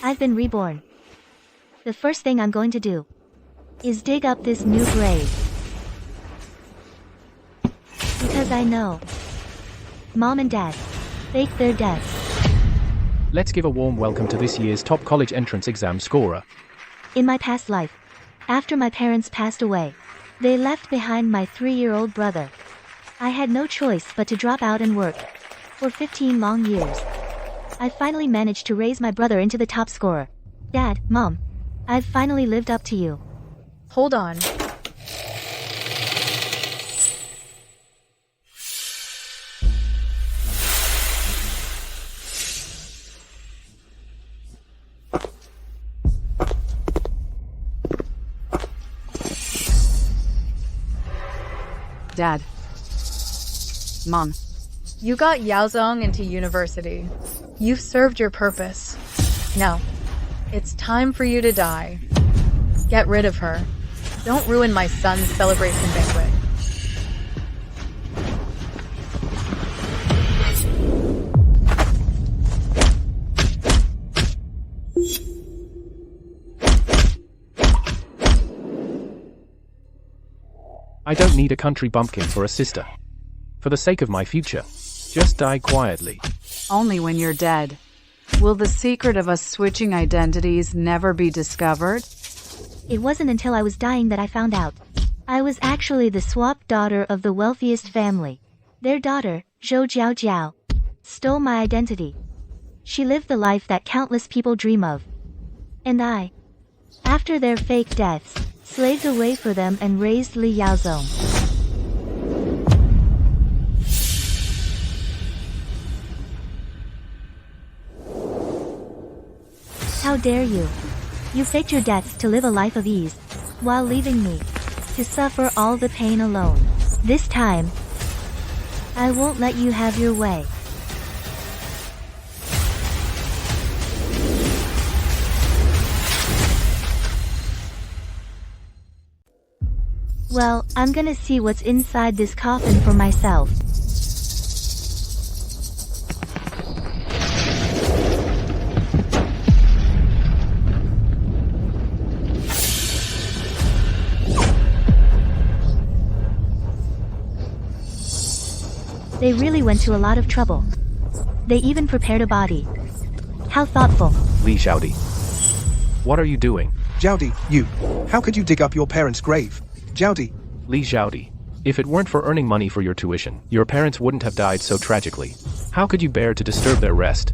I've been reborn. The first thing I'm going to do is dig up this new grave. Because I know Mom and Dad faked their deaths. Let's give a warm welcome to this year's top college entrance exam scorer. In my past life, after my parents passed away, they left behind my 3-year-old brother. I had no choice but to drop out and work. For 15 long years, I finally managed to raise my brother into the top scorer. Dad, Mom, I've finally lived up to you. Hold on. Dad. Mom. You got Yaozong into university. You've served your purpose. Now, it's time for you to die. Get rid of her. Don't ruin my son's celebration banquet. I don't need a country bumpkin for a sister. For the sake of my future, just die quietly. Only when you're dead. Will the secret of us switching identities never be discovered? It wasn't until I was dying that I found out. I was actually the swap daughter of the wealthiest family. Their daughter, Zhou Jiao, stole my identity. She lived the life that countless people dream of. And I, after their fake deaths, slaved away for them and raised Li Yaozong. How dare you? You faked your deaths to live a life of ease, while leaving me to suffer all the pain alone. This time, I won't let you have your way. Well, I'm gonna see what's inside this coffin for myself. They really went to a lot of trouble. They even prepared a body. How thoughtful. Li Xiaodi. What are you doing? Xiaodi, you. How could you dig up your parents' grave? Xiaodi. Li Xiaodi. If it weren't for earning money for your tuition, your parents wouldn't have died so tragically. How could you bear to disturb their rest?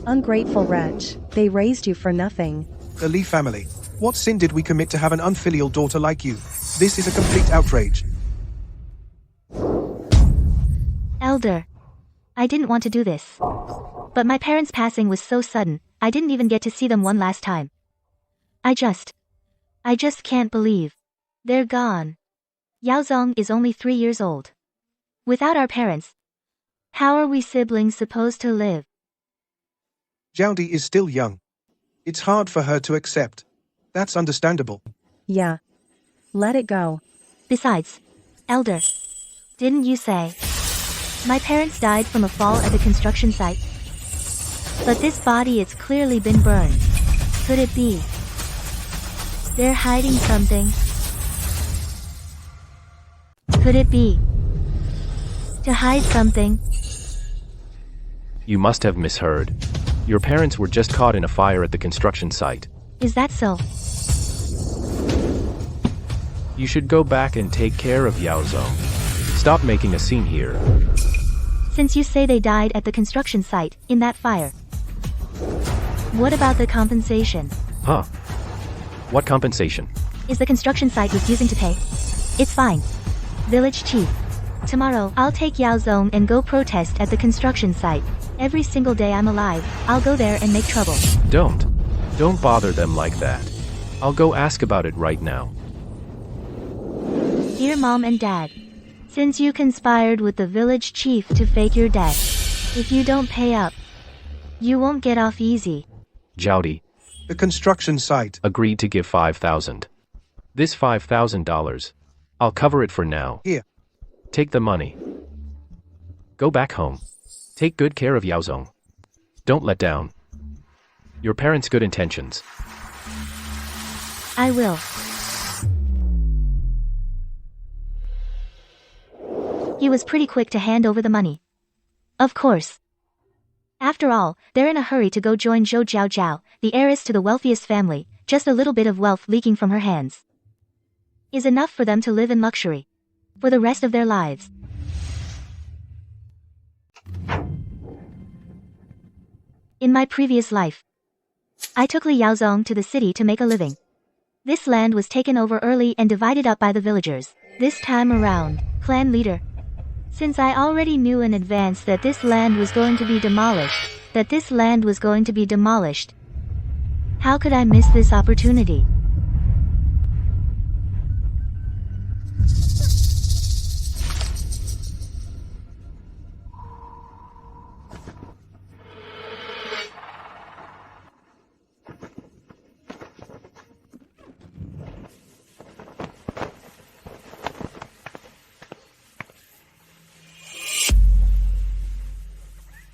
Ungrateful wretch. They raised you for nothing. The Li family. What sin did we commit to have an unfilial daughter like you? This is a complete outrage. Elder, I didn't want to do this. But my parents' passing was so sudden, I didn't even get to see them one last time. I just can't believe. They're gone. Yaozong is only 3 years old. Without our parents, how are we siblings supposed to live? Xiaodi is still young. It's hard for her to accept. That's understandable. Yeah. Let it go. Besides, Elder, didn't you say my parents died from a fall at the construction site? But this body, it's clearly been burned. Could it be they're hiding something? Could it be to hide something? You must have misheard. Your parents were just caught in a fire at the construction site. Is that so? You should go back and take care of Yaozong. Stop making a scene here. Since you say they died at the construction site, in that fire, what about the compensation? Huh? What compensation? Is the construction site refusing to pay? It's fine. Village chief. Tomorrow, I'll take Yaozong and go protest at the construction site. Every single day I'm alive, I'll go there and make trouble. Don't bother them like that. I'll go ask about it right now. Dear Mom and Dad, since you conspired with the village chief to fake your death, if you don't pay up, you won't get off easy. Xiaodi. The construction site Agreed to give $5,000. This $5,000. I'll cover it for now. Here. Take the money. Go back home. Take good care of Yaozong. Don't let down. your parents' good intentions. I will. He was pretty quick to hand over the money. Of course. After all, they're in a hurry to go join Zhou Jiaojiao, the heiress to the wealthiest family. Just a little bit of wealth leaking from her hands is enough for them to live in luxury for the rest of their lives. In my previous life, I took Li Yaozong to the city to make a living. This land was taken over early and divided up by the villagers. This time around, clan leader. Since I already knew in advance that this land was going to be demolished, how could I miss this opportunity?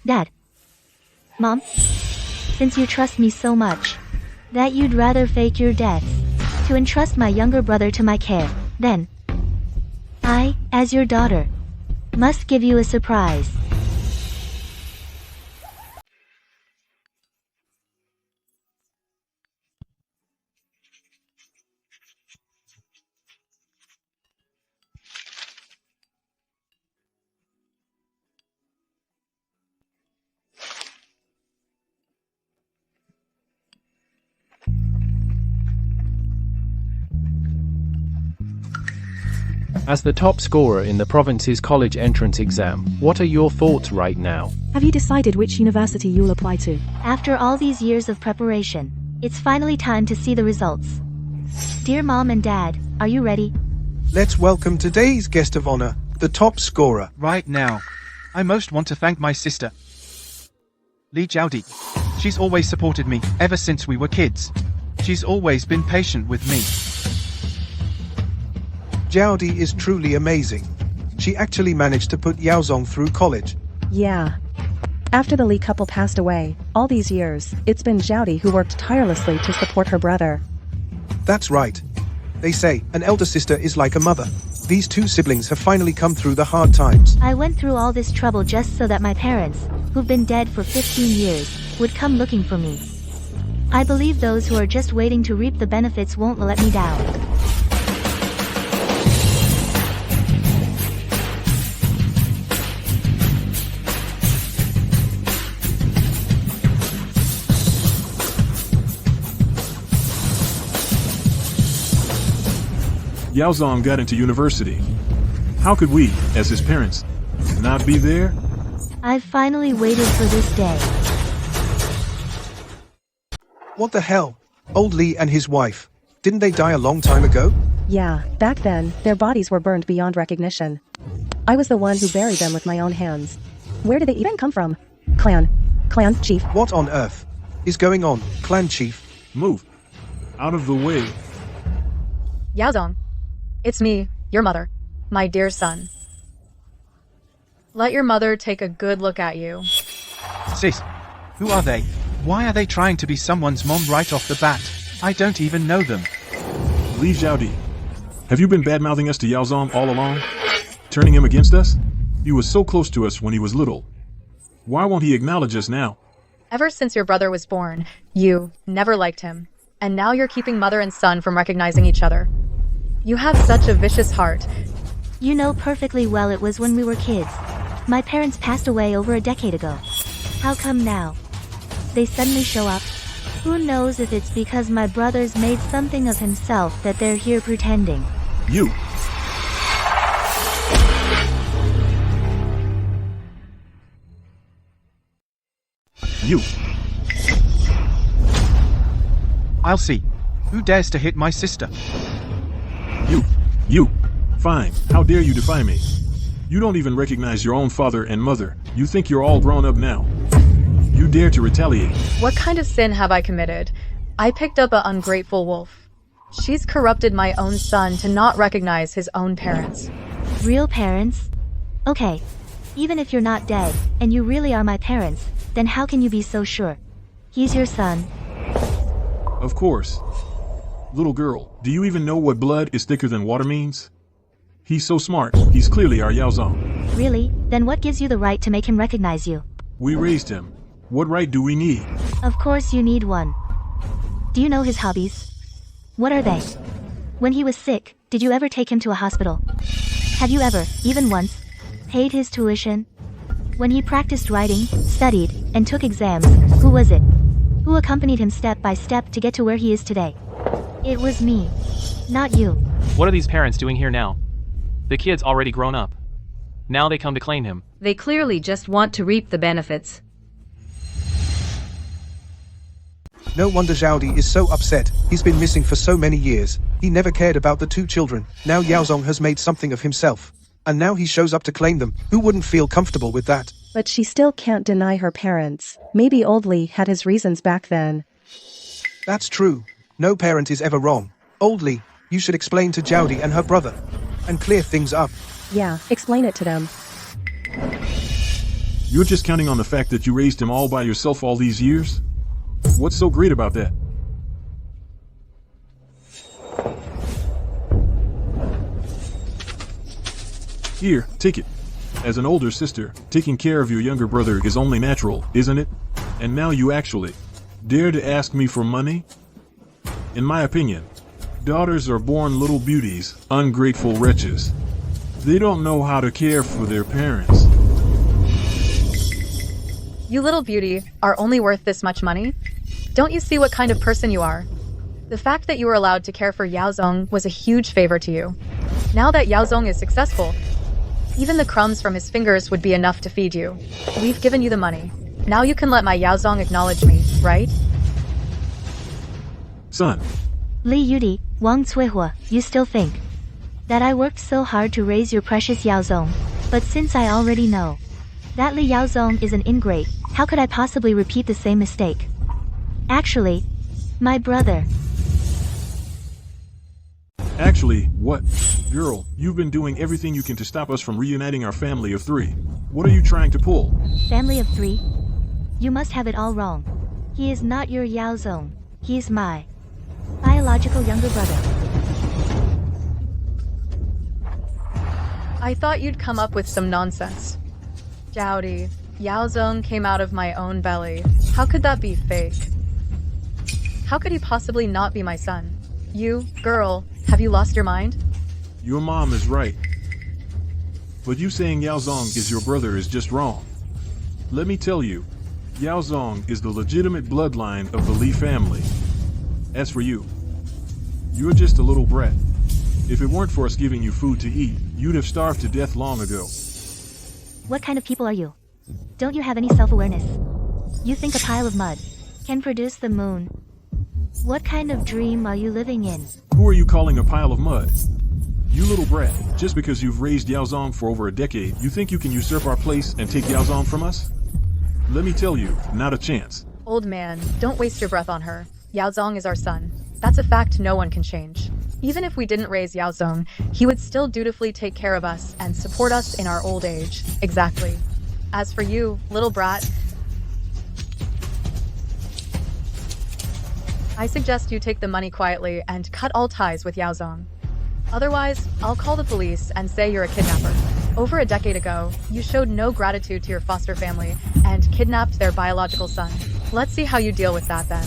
Dad. Mom? Since you trust me so much that you'd rather fake your deaths to entrust my younger brother to my care, then I, as your daughter, must give you a surprise. As the top scorer in the province's college entrance exam, what are your thoughts right now? Have you decided which university you'll apply to? After all these years of preparation, it's finally time to see the results. Dear Mom and Dad, are you ready? Let's welcome today's guest of honor, the top scorer. Right now, I most want to thank my sister, Li Jiaodi. She's always supported me, ever since we were kids. She's always been patient with me. Jiaodi is truly amazing. She actually managed to put Yaozong through college. Yeah. After the Li couple passed away, all these years, it's been Jiaodi who worked tirelessly to support her brother. That's right. They say, an elder sister is like a mother. These two siblings have finally come through the hard times. I went through all this trouble just so that my parents, who've been dead for 15 years, would come looking for me. I believe those who are just waiting to reap the benefits won't let me down. Yaozong got into university. How could we, as his parents, not be there? I've finally waited for this day. What the hell? Old Li and his wife. Didn't they die a long time ago? Yeah, back then, their bodies were burned beyond recognition. I was the one who buried them with my own hands. Where did they even come from? Clan chief. What on earth is going on, clan chief? Move. Out of the way. Yaozong. It's me, your mother, my dear son. Let your mother take a good look at you. Sis, who are they? Why are they trying to be someone's mom right off the bat? I don't even know them. Li Jiaodi, have you been bad-mouthing us to Yaozong all along? Turning him against us? He was so close to us when he was little. Why won't he acknowledge us now? Ever since your brother was born, you never liked him. And now you're keeping mother and son from recognizing each other. You have such a vicious heart. You know perfectly well it was when we were kids. My parents passed away over a decade ago. How come now they suddenly show up? Who knows if it's because my brother's made something of himself that they're here pretending. You! You! I'll see. Who dares to hit my sister? You! Fine, how dare you defy me? You don't even recognize your own father and mother. You think you're all grown up now. You dare to retaliate. What kind of sin have I committed? I picked up an ungrateful wolf. She's corrupted my own son to not recognize his own parents. Real parents? Okay. Even if you're not dead, and you really are my parents, then how can you be so sure? He's your son. Of course. Little girl, do you even know what blood is thicker than water means? He's so smart. He's clearly our Yaozong. Really? Then what gives you the right to make him recognize you? We raised him. What right do we need? Of course you need one. Do you know his hobbies? What are they? When he was sick, did you ever take him to a hospital? Have you ever, even once, paid his tuition? When he practiced writing, studied, and took exams, who was it? Who accompanied him step by step to get to where he is today? It was me. Not you. What are these parents doing here now? The kid's already grown up. Now they come to claim him. They clearly just want to reap the benefits. No wonder Zhaodi is so upset. He's been missing for so many years. He never cared about the two children. Now Yaozong has made something of himself. And now he shows up to claim them. Who wouldn't feel comfortable with that? But she still can't deny her parents. Maybe Old Lee had his reasons back then. That's true. No parent is ever wrong. Old Lee, you should explain to Zhaodi and her brother. And clear things up. Yeah, explain it to them. You're just counting on the fact that you raised him all by yourself all these years? What's so great about that? Here, take it. As an older sister, taking care of your younger brother is only natural, isn't it? And now you actually dare to ask me for money? In my opinion, daughters are born little beauties, ungrateful wretches. They don't know how to care for their parents. You little beauty are only worth this much money? Don't you see what kind of person you are? The fact that you were allowed to care for Yaozong was a huge favor to you. Now that Yaozong is successful, even the crumbs from his fingers would be enough to feed you. We've given you the money. Now you can let my Yaozong acknowledge me, right? Son, Li Yudi, Wang Cuihua, you still think that I worked so hard to raise your precious Yaozong. But since I already know that Li Yaozong is an ingrate, how could I possibly repeat the same mistake? Actually, my brother. Actually, what? Girl, you've been doing everything you can to stop us from reuniting our family of three. What are you trying to pull? Family of three? You must have it all wrong. He is not your Yaozong. He is my biological younger brother. I thought you'd come up with some nonsense. Zhaodi, Yaozong came out of my own belly. How could that be fake? How could he possibly not be my son? You, girl, have you lost your mind? Your mom is right. But you saying Yaozong is your brother is just wrong. Let me tell you, Yaozong is the legitimate bloodline of the Li family. As for you, you're just a little brat. If it weren't for us giving you food to eat, you'd have starved to death long ago. What kind of people are you? Don't you have any self-awareness? You think a pile of mud can produce the moon? What kind of dream are you living in? Who are you calling a pile of mud? You little brat, just because you've raised Yaozong for over a decade, you think you can usurp our place and take Yaozong from us? Let me tell you, not a chance. Old man, don't waste your breath on her. Yaozong is our son. That's a fact no one can change. Even if we didn't raise Yaozong, he would still dutifully take care of us and support us in our old age. Exactly. As for you, little brat, I suggest you take the money quietly and cut all ties with Yaozong. Otherwise, I'll call the police and say you're a kidnapper. Over a decade ago, you showed no gratitude to your foster family and kidnapped their biological son. Let's see how you deal with that then.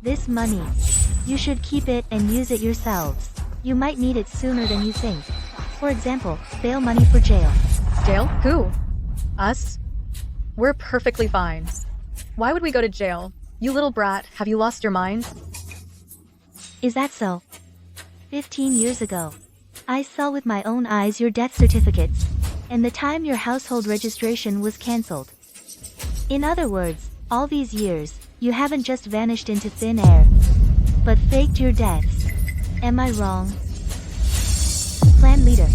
This money. You should keep it and use it yourselves. You might need it sooner than you think. For example, bail money for jail. Jail? Who? Us? We're perfectly fine. Why would we go to jail? You little brat, have you lost your mind? Is that so? 15 years ago, I saw with my own eyes your death certificates, and the time your household registration was cancelled. In other words, all these years, you haven't just vanished into thin air, but faked your deaths. Am I wrong? Clan leader.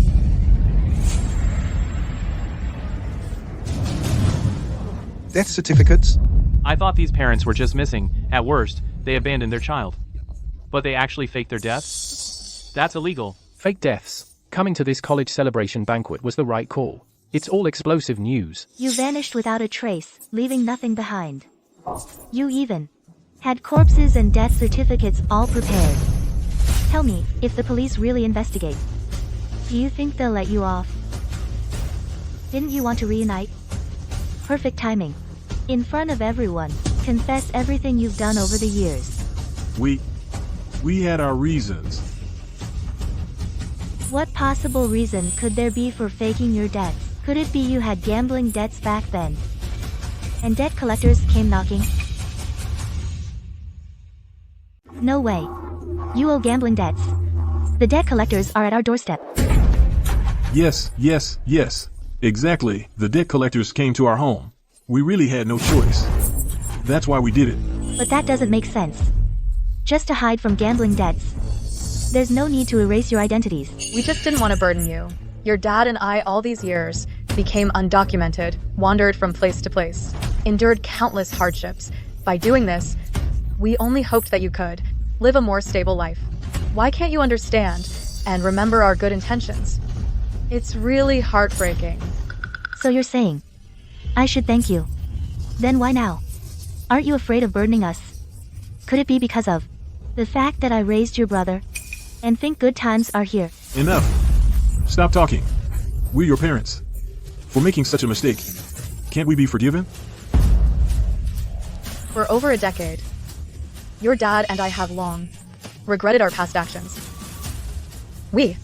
Death certificates? I thought these parents were just missing. At worst, they abandoned their child. But they actually faked their deaths? That's illegal. Fake deaths. coming to this college celebration banquet was the right call. It's all explosive news. You vanished without a trace, leaving nothing behind. You even had corpses and death certificates all prepared. Tell me, if the police really investigate, do you think they'll let you off? Didn't you want to reunite? Perfect timing. In front of everyone, confess everything you've done over the years. We had our reasons. What possible reason could there be for faking your debts? Could it be you had gambling debts back then? And debt collectors came knocking? No way. You owe gambling debts. The debt collectors are at our doorstep. Yes. Exactly. The debt collectors came to our home. We really had no choice. That's why we did it. But that doesn't make sense. Just to hide from gambling debts. There's no need to erase your identities. We just didn't want to burden you. Your dad and I, all these years, became undocumented, wandered from place to place, endured countless hardships. By doing this, we only hoped that you could live a more stable life. Why can't you understand and remember our good intentions? It's really heartbreaking. So you're saying I should thank you? Then why now? Aren't you afraid of burdening us? Could it be because of the fact that I raised your brother and think good times are here? Enough. Stop talking. We're your parents. For making such a mistake, can't we be forgiven? For over a decade, your dad and I have long regretted our past actions. We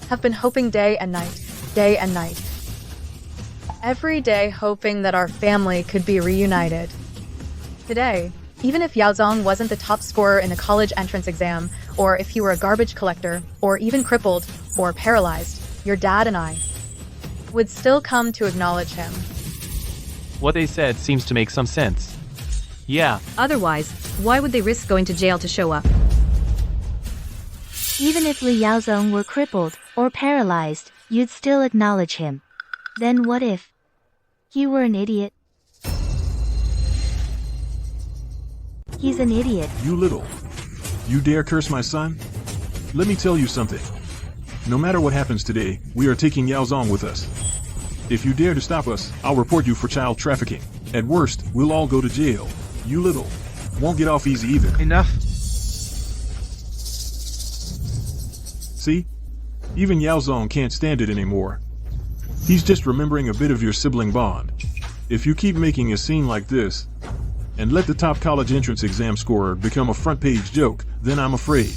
have been hoping day and night, every day hoping that our family could be reunited. Today, even if Yaozong wasn't the top scorer in a college entrance exam, or if he were a garbage collector, or even crippled or paralyzed, your dad and I would still come to acknowledge him. What they said seems to make some sense. Yeah, Otherwise, why would they risk going to jail to show up? Even if Li Yaozong were crippled or paralyzed, you'd still acknowledge him. Then what if you were an idiot? He's an idiot. You little. You dare curse my son? Let me tell you something. No matter what happens today, we are taking Yaozong with us. If you dare to stop us, I'll report you for child trafficking. At worst, we'll all go to jail. You little. Won't get off easy either. Enough. See? Even Yaozong can't stand it anymore. He's just remembering a bit of your sibling bond. If you keep making a scene like this, and let the top college entrance exam scorer become a front-page joke, then I'm afraid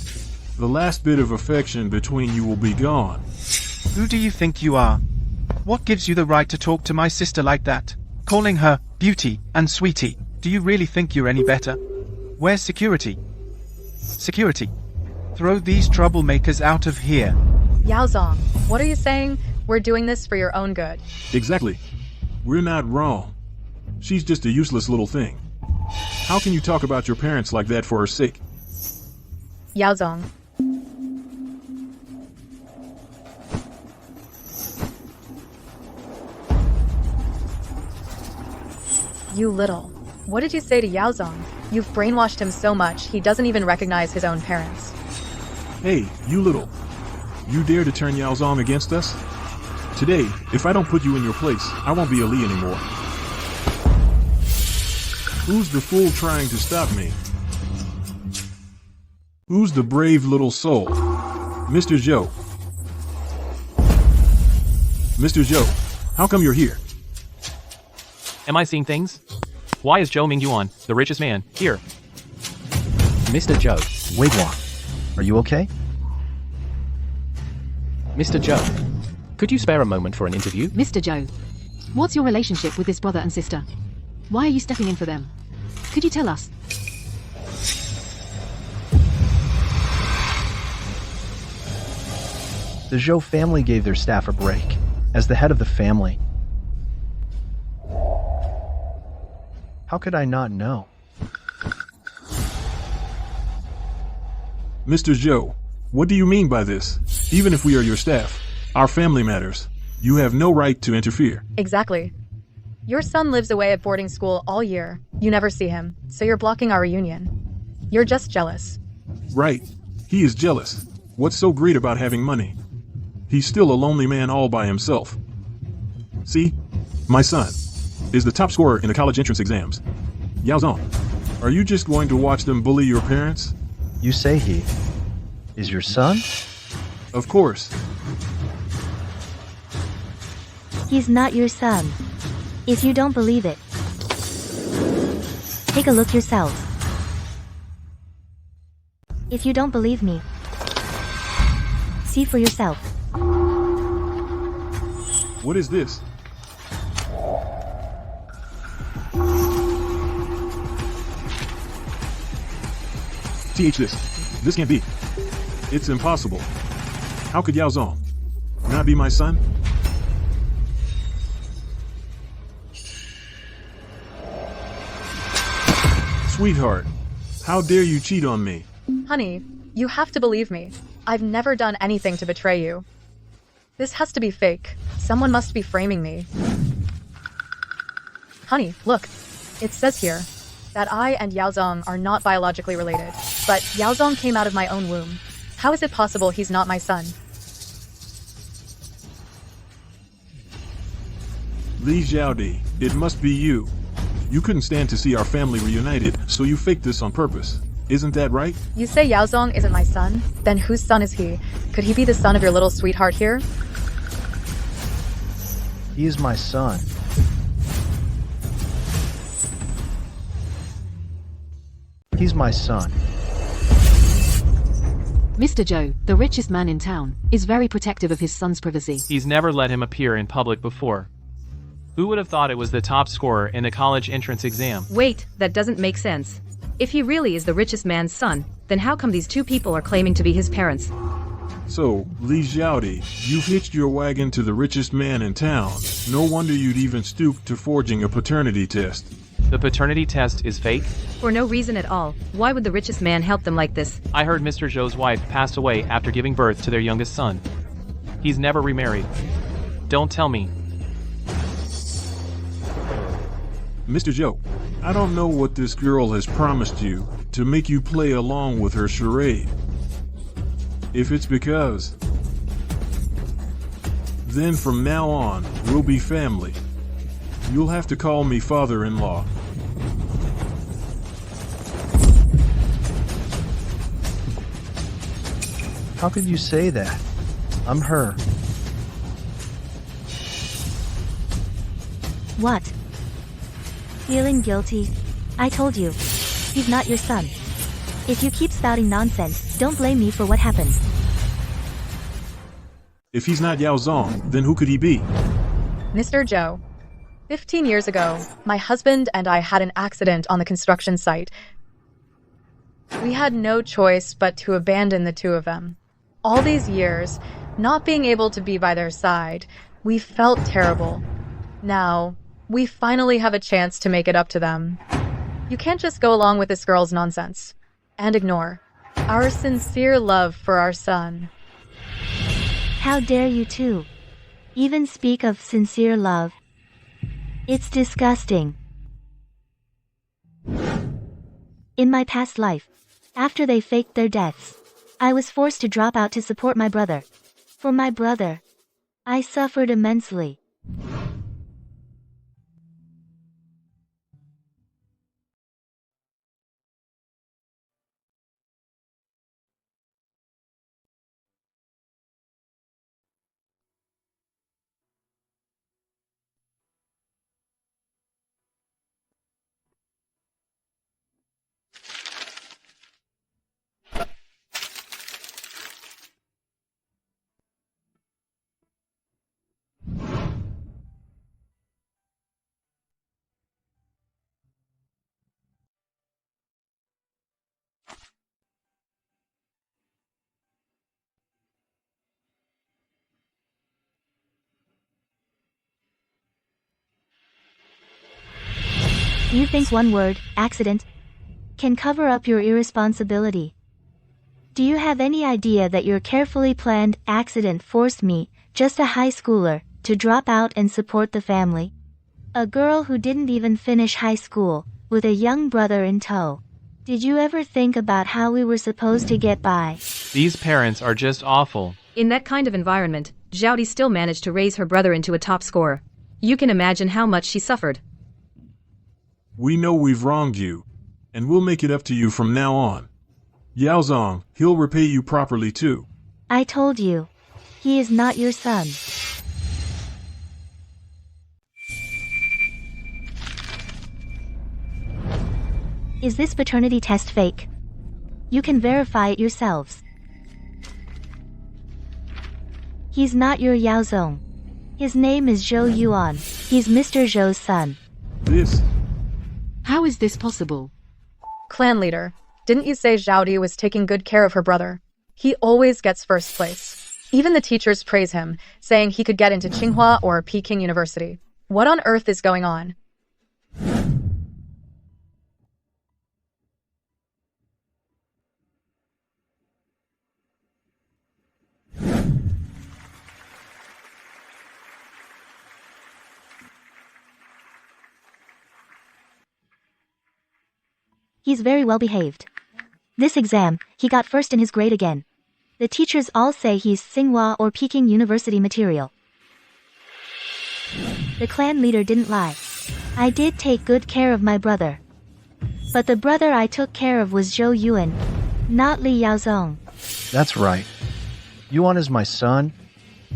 the last bit of affection between you will be gone. Who do you think you are? What gives you the right to talk to my sister like that? Calling her beauty and sweetie. Do you really think you're any better? Where's security? Security. Throw these troublemakers out of here. Yaozong, what are you saying? We're doing this for your own good. Exactly. We're not wrong. She's just a useless little thing. How can you talk about your parents like that for her sake? Yaozong. You little. What did you say to Yaozong? You've brainwashed him so much, he doesn't even recognize his own parents. Hey, you little. You dare to turn Yaozong against us? Today, if I don't put you in your place, I won't be a Li anymore. Who's the fool trying to stop me? Who's the brave little soul? Mr. Zhou. Mr. Zhou, how come you're here? am I seeing things? Why is Zhou Mingyuan, the richest man, here? Mr. Zhou, wait one. Are you okay? Mr. Zhou, could you spare a moment for an interview? Mr. Zhou, what's your relationship with this brother and sister? Why are you stepping in for them? Could you tell us? The Zhou family gave their staff a break. As the head of the family, how could I not know? Mr. Zhou, what do you mean by this? Even if we are your staff, our family matters. You have no right to interfere. Exactly. Your son lives away at boarding school all year. You never see him, so you're blocking our reunion. You're just jealous. Right. He is jealous. What's so great about having money? he's still a lonely man all by himself. See? My son is the top scorer in the college entrance exams. Yao Zong, are you just going to watch them bully your parents? You say he is your son? Of course. He's not your son. If you don't believe it, take a look yourself. If you don't believe me, see for yourself. What is this? This can't be. It's impossible. How could Yao Zong not be my son? Sweetheart, how dare you cheat on me? Honey, you have to believe me. I've never done anything to betray you. This has to be fake. Someone must be framing me. Honey, look. It says here that I and Yao Zong are not biologically related, but Yao Zong came out of my own womb. How is it possible he's not my son? Li Xiaodi, it must be you. You couldn't stand to see our family reunited, so you faked this on purpose. Isn't that right? You say Yao Zong isn't my son? Then whose son is he? Could he be the son of your little sweetheart here? He is my son. He's my son. Mr. Zhou, the richest man in town, is very protective of his son's privacy. He's never let him appear in public before. Who would have thought it was the top scorer in the college entrance exam? Wait, that doesn't make sense. If he really is the richest man's son, then how come these two people are claiming to be his parents? So, Li Xiaodi, you've hitched your wagon to the richest man in town. No wonder you'd even stoop to forging a paternity test. The paternity test is fake? For no reason at all. Why would the richest man help them like this? I heard Mr. Zhou's wife passed away after giving birth to their youngest son. He's never remarried. Don't tell me. Mr. Zhou, I don't know what this girl has promised you to make you play along with her charade. If it's because, then from now on, we'll be family. You'll have to call me father-in-law. How could you say that? I'm her. What? Feeling guilty? I told you. He's not your son. If you keep spouting nonsense, don't blame me for what happened. If he's not Yao Zong, then who could he be? Mr. Zhou, 15 years ago, my husband and I had an accident on the construction site. We had no choice but to abandon the two of them. All these years, not being able to be by their side, we felt terrible. Now, we finally have a chance to make it up to them. You can't just go along with this girl's nonsense and ignore our sincere love for our son. How dare you two even speak of sincere love? It's disgusting. In my past life, after they faked their deaths, I was forced to drop out to support my brother. For my brother, I suffered immensely. Do you think one word, accident, can cover up your irresponsibility? Do you have any idea that your carefully planned accident forced me, just a high schooler, to drop out and support the family? A girl who didn't even finish high school, with a young brother in tow. Did you ever think about how we were supposed to get by? These parents are just awful. In that kind of environment, Zhaodi still managed to raise her brother into a top scorer. You can imagine how much she suffered. We know we've wronged you, and we'll make it up to you from now on. Yaozong, he'll repay you properly too. I told you. He is not your son. Is this paternity test fake? You can verify it yourselves. He's not your Yaozong. His name is Zhou Yuan. He's Mr. Zhou's son. This... How is this possible? Clan leader, didn't you say Zhaodi was taking good care of her brother? He always gets first place. Even the teachers praise him, saying he could get into Tsinghua or Peking University. What on earth is going on? He's very well behaved. This exam, he got first in his grade again. The teachers all say he's Tsinghua or Peking University material. The clan leader didn't lie. I did take good care of my brother. But the brother I took care of was Zhou Yuan, not Li Yaozong. That's right. Yuan is my son,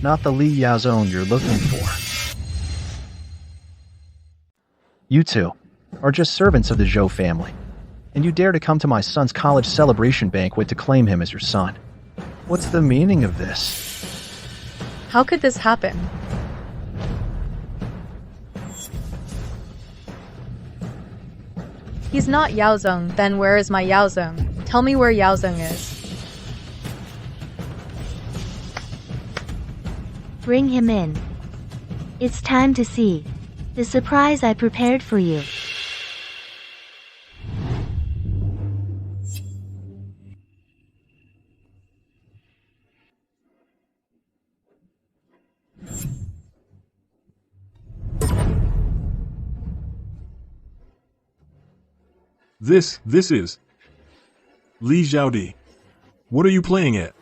not the Li Yaozong you're looking for. You two are just servants of the Zhou family, and you dare to come to my son's college celebration banquet to claim him as your son. What's the meaning of this? How could this happen? He's not Yaozong, then where is my Yaozong? Tell me where Yaozong is. Bring him in. It's time to see the surprise I prepared for you. This is... Li Zhaodi. What are you playing at?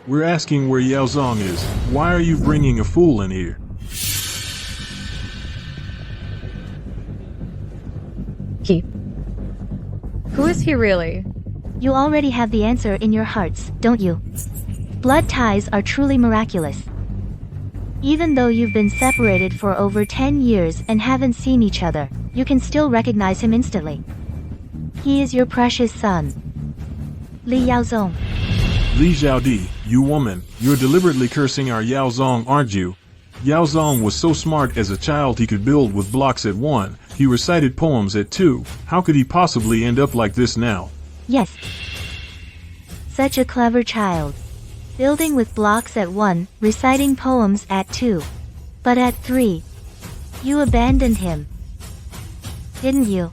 We're asking where Yaozong is. Why are you bringing a fool in here? Who is he really? You already have the answer in your hearts, don't you? Blood ties are truly miraculous. Even though you've been separated for over 10 years and haven't seen each other, you can still recognize him instantly. He is your precious son, Li Yaozong. Li Zhaodi, you woman, you're deliberately cursing our Yaozong, aren't you? Yaozong was so smart as a child he could build with blocks at 1, he recited poems at 2, how could he possibly end up like this now? Yes. Such a clever child. Building with blocks at 1, reciting poems at 2. But at 3, you abandoned him. Didn't you?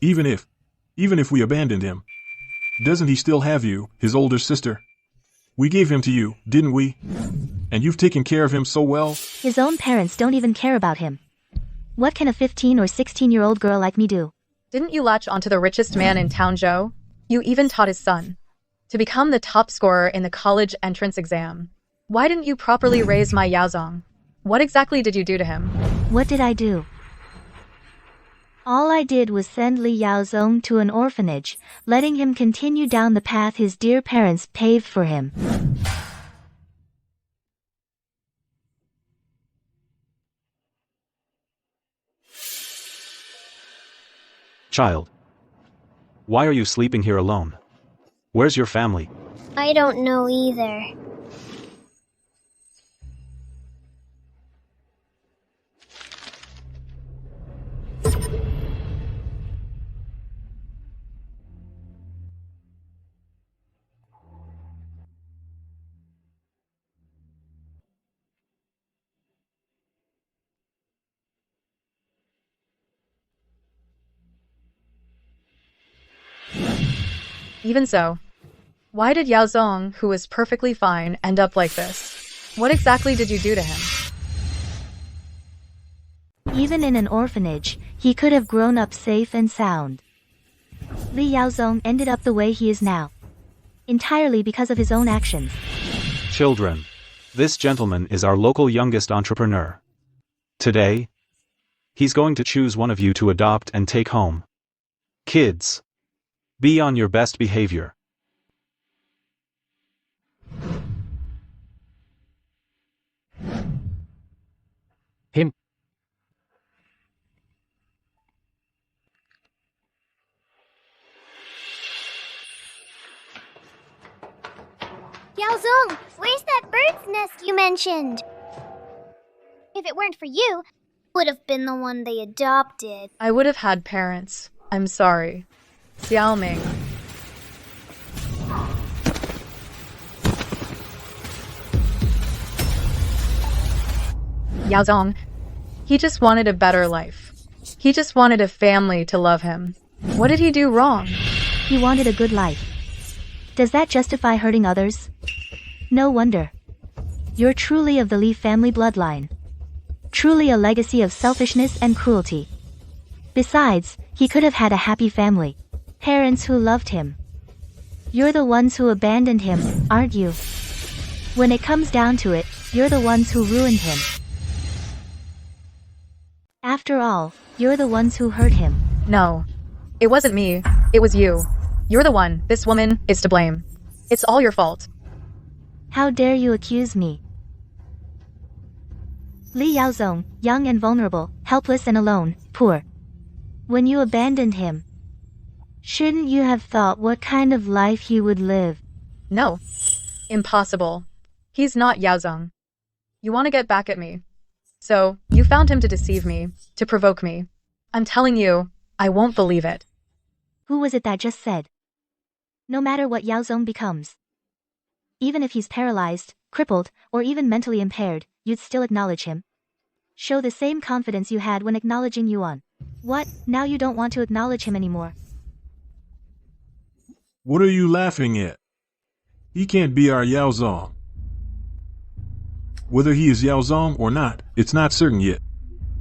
Even if we abandoned him, doesn't he still have you, his older sister? We gave him to you, didn't we? And you've taken care of him so well? His own parents don't even care about him. What can a 15 or 16-year-old girl like me do? Didn't you latch onto the richest man in town, Zhou? You even taught his son to become the top scorer in the college entrance exam. Why didn't you properly raise my Yaozong? What exactly did you do to him? What did I do? All I did was send Li Yaozong to an orphanage, letting him continue down the path his dear parents paved for him. Child, why are you sleeping here alone? Where's your family? I don't know either. Even so, why did Yaozong, who was perfectly fine, end up like this? What exactly did you do to him? Even in an orphanage, he could have grown up safe and sound. Li Yaozong ended up the way he is now, entirely because of his own actions. Children, this gentleman is our local youngest entrepreneur. Today, he's going to choose one of you to adopt and take home. Kids, be on your best behavior. Him. Yaozong, where's that bird's nest you mentioned? If it weren't for you, would have been the one they adopted. I would have had parents. I'm sorry. Xiaoming. Yaozong. He just wanted a better life. He just wanted a family to love him. What did he do wrong? He wanted a good life. Does that justify hurting others? No wonder. You're truly of the Li family bloodline. Truly a legacy of selfishness and cruelty. Besides, he could have had a happy family. Parents who loved him. You're the ones who abandoned him, aren't you? When it comes down to it, you're the ones who ruined him. After all, you're the ones who hurt him. No. It wasn't me. It was you. You're the one. This woman is to blame. It's all your fault. How dare you accuse me? Li Yaozong, young and vulnerable, helpless and alone, poor. When you abandoned him, shouldn't you have thought what kind of life he would live? No. Impossible. He's not Yaozong. You want to get back at me. So, you found him to deceive me, to provoke me. I'm telling you, I won't believe it. Who was it that just said? No matter what Yaozong becomes, even if he's paralyzed, crippled, or even mentally impaired, you'd still acknowledge him. Show the same confidence you had when acknowledging Yuan. What, now you don't want to acknowledge him anymore? What are you laughing at? He can't be our Yaozong. Whether he is Yaozong or not, it's not certain yet.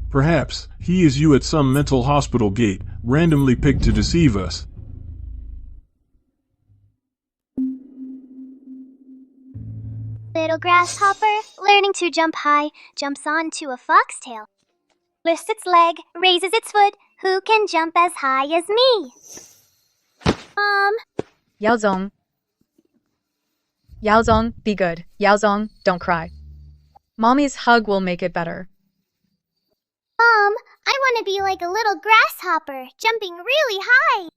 Perhaps he is you at some mental hospital gate, randomly picked to deceive us. Little grasshopper, learning to jump high, jumps onto a foxtail. Lifts its leg, raises its foot. Who can jump as high as me? Yaozong. Yaozong, be good. Yaozong, don't cry. Mommy's hug will make it better. I want to be like a little grasshopper, jumping really high.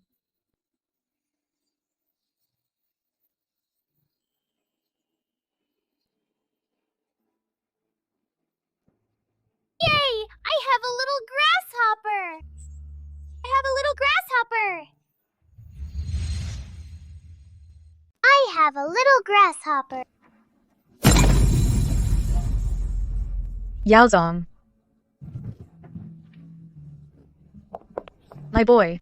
Yay! I have a little grasshopper! I have a little grasshopper! I have a little grasshopper. Yaozong. My boy.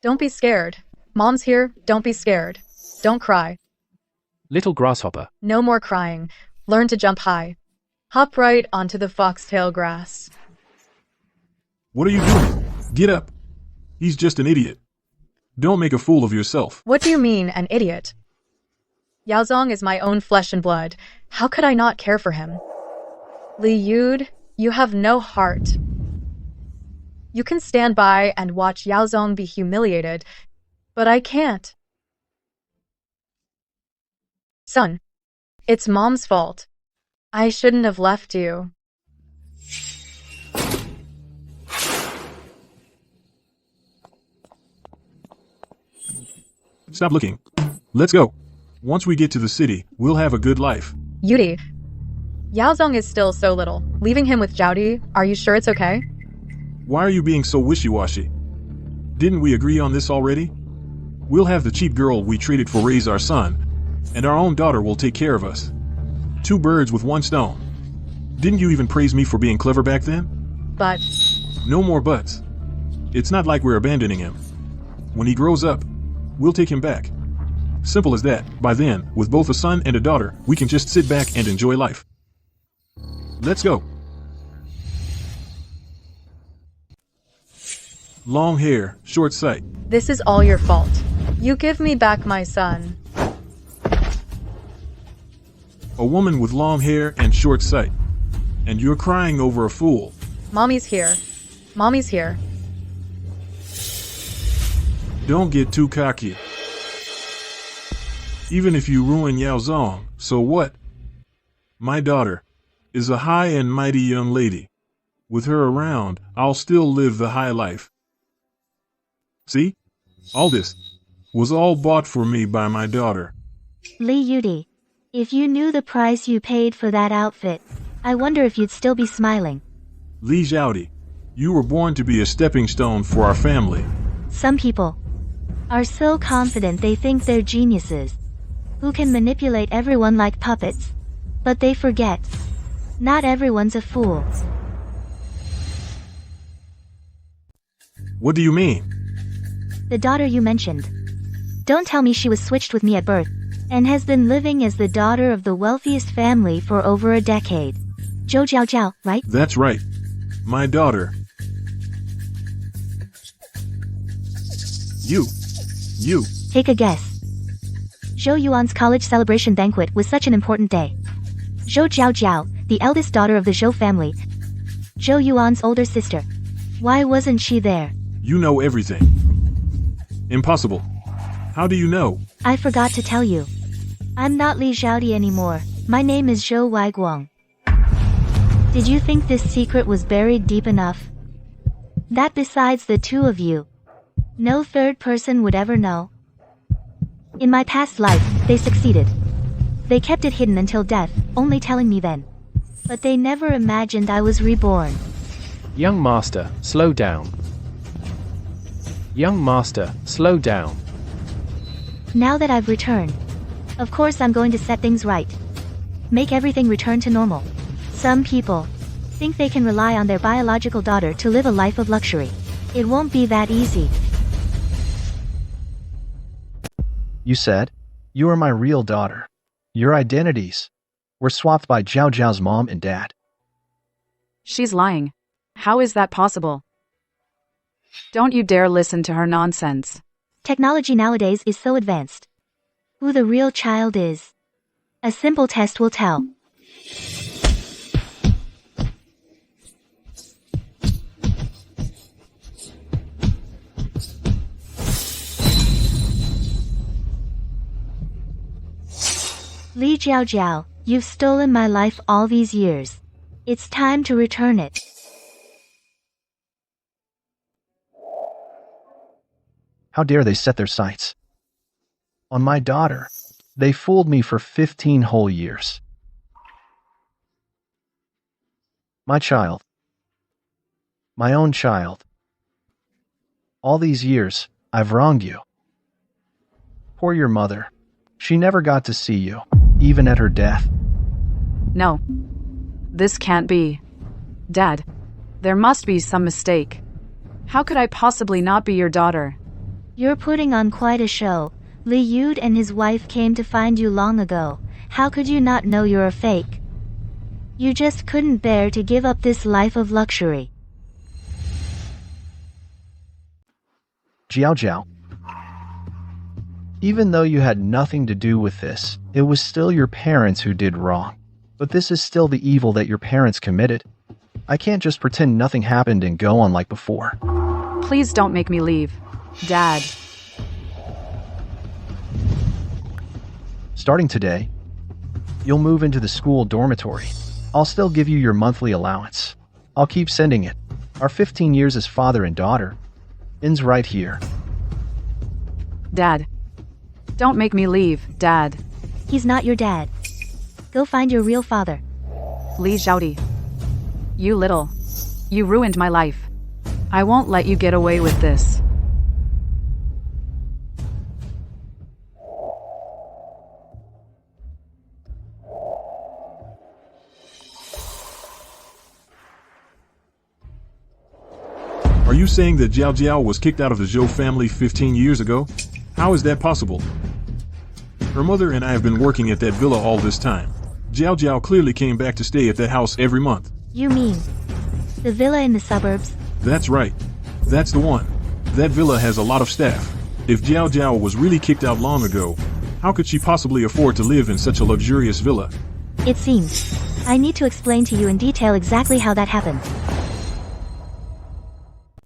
Don't be scared. Mom's here, don't be scared. Don't cry. Little grasshopper. No more crying. Learn to jump high. Hop right onto the foxtail grass. What are you doing? Get up. He's just an idiot. Don't make a fool of yourself. What do you mean, an idiot? Yaozong is my own flesh and blood. How could I not care for him? Li Yud, you have no heart. You can stand by and watch Yaozong be humiliated, but I can't. Son, it's Mom's fault. I shouldn't have left you. Stop looking. Let's go. Once we get to the city, we'll have a good life. Yudi, Yaozong is still so little. Leaving him with Zhaodi, are you sure it's okay? Why are you being so wishy-washy? Didn't we agree on this already? We'll have the cheap girl we traded for raise our son, and our own daughter will take care of us. 2 birds with 1 stone. Didn't you even praise me for being clever back then? But... No more buts. It's not like we're abandoning him. When he grows up, we'll take him back. Simple as that. By then, with both a son and a daughter, we can just sit back and enjoy life. Let's go. Long hair, short sight. This is all your fault. You give me back my son. A woman with long hair and short sight. And you're crying over a fool. Mommy's here. Mommy's here. Don't get too cocky. Even if you ruin Yaozong, so what? My daughter is a high and mighty young lady. With her around, I'll still live the high life. See? All this was all bought for me by my daughter. Li Yudi, if you knew the price you paid for that outfit, I wonder if you'd still be smiling. Li Zhaodi, you were born to be a stepping stone for our family. Some people are so confident they think they're geniuses, who can manipulate everyone like puppets. But they forget, not everyone's a fool. What do you mean? The daughter you mentioned. Don't tell me she was switched with me at birth, and has been living as the daughter of the wealthiest family for over a decade. Zhou Jiaojiao, right? That's right. My daughter. You. Take a guess. Zhou Yuan's college celebration banquet was such an important day. Zhou Jiaojiao, the eldest daughter of the Zhou family, Zhou Yuan's older sister. Why wasn't she there? You know everything. Impossible. How do you know? I forgot to tell you. I'm not Li Zhaodi anymore. My name is Zhou Weiguang. Did you think this secret was buried deep enough? That besides the two of you, no third person would ever know? In my past life, they succeeded. They kept it hidden until death, only telling me then. But they never imagined I was reborn. Young master, slow down. Young master, slow down. Now that I've returned, of course I'm going to set things right. Make everything return to normal. Some people think they can rely on their biological daughter to live a life of luxury. It won't be that easy. You said, you are my real daughter. Your identities were swapped by Zhao Zhao's mom and dad. She's lying. How is that possible? Don't you dare listen to her nonsense. Technology nowadays is so advanced. Who the real child is, a simple test will tell. Li Jiaojiao, you've stolen my life all these years. It's time to return it. How dare they set their sights on my daughter? They fooled me for 15 whole years. My child. My own child. All these years, I've wronged you. Poor your mother. She never got to see you, even at her death. No. This can't be. Dad, there must be some mistake. How could I possibly not be your daughter? You're putting on quite a show. Li Yud and his wife came to find you long ago. How could you not know you're a fake? You just couldn't bear to give up this life of luxury. Jiao Jiao. Even though you had nothing to do with this, it was still your parents who did wrong. But this is still the evil that your parents committed. I can't just pretend nothing happened and go on like before. Please don't make me leave. Dad. Starting today, you'll move into the school dormitory. I'll still give you your monthly allowance. I'll keep sending it. Our 15 years as father and daughter ends right here. Dad. Don't make me leave, Dad. He's not your dad. Go find your real father. Li Zhaodi. You little. You ruined my life. I won't let you get away with this. Are you saying that Jiao Jiao was kicked out of the Zhou family 15 years ago? How is that possible? Her mother and I have been working at that villa all this time. Jiao Jiao clearly came back to stay at that house every month. You mean the villa in the suburbs? That's right. That's the one. That villa has a lot of staff. If Jiao Jiao was really kicked out long ago, how could she possibly afford to live in such a luxurious villa? It seems. I need to explain to you in detail exactly how that happened.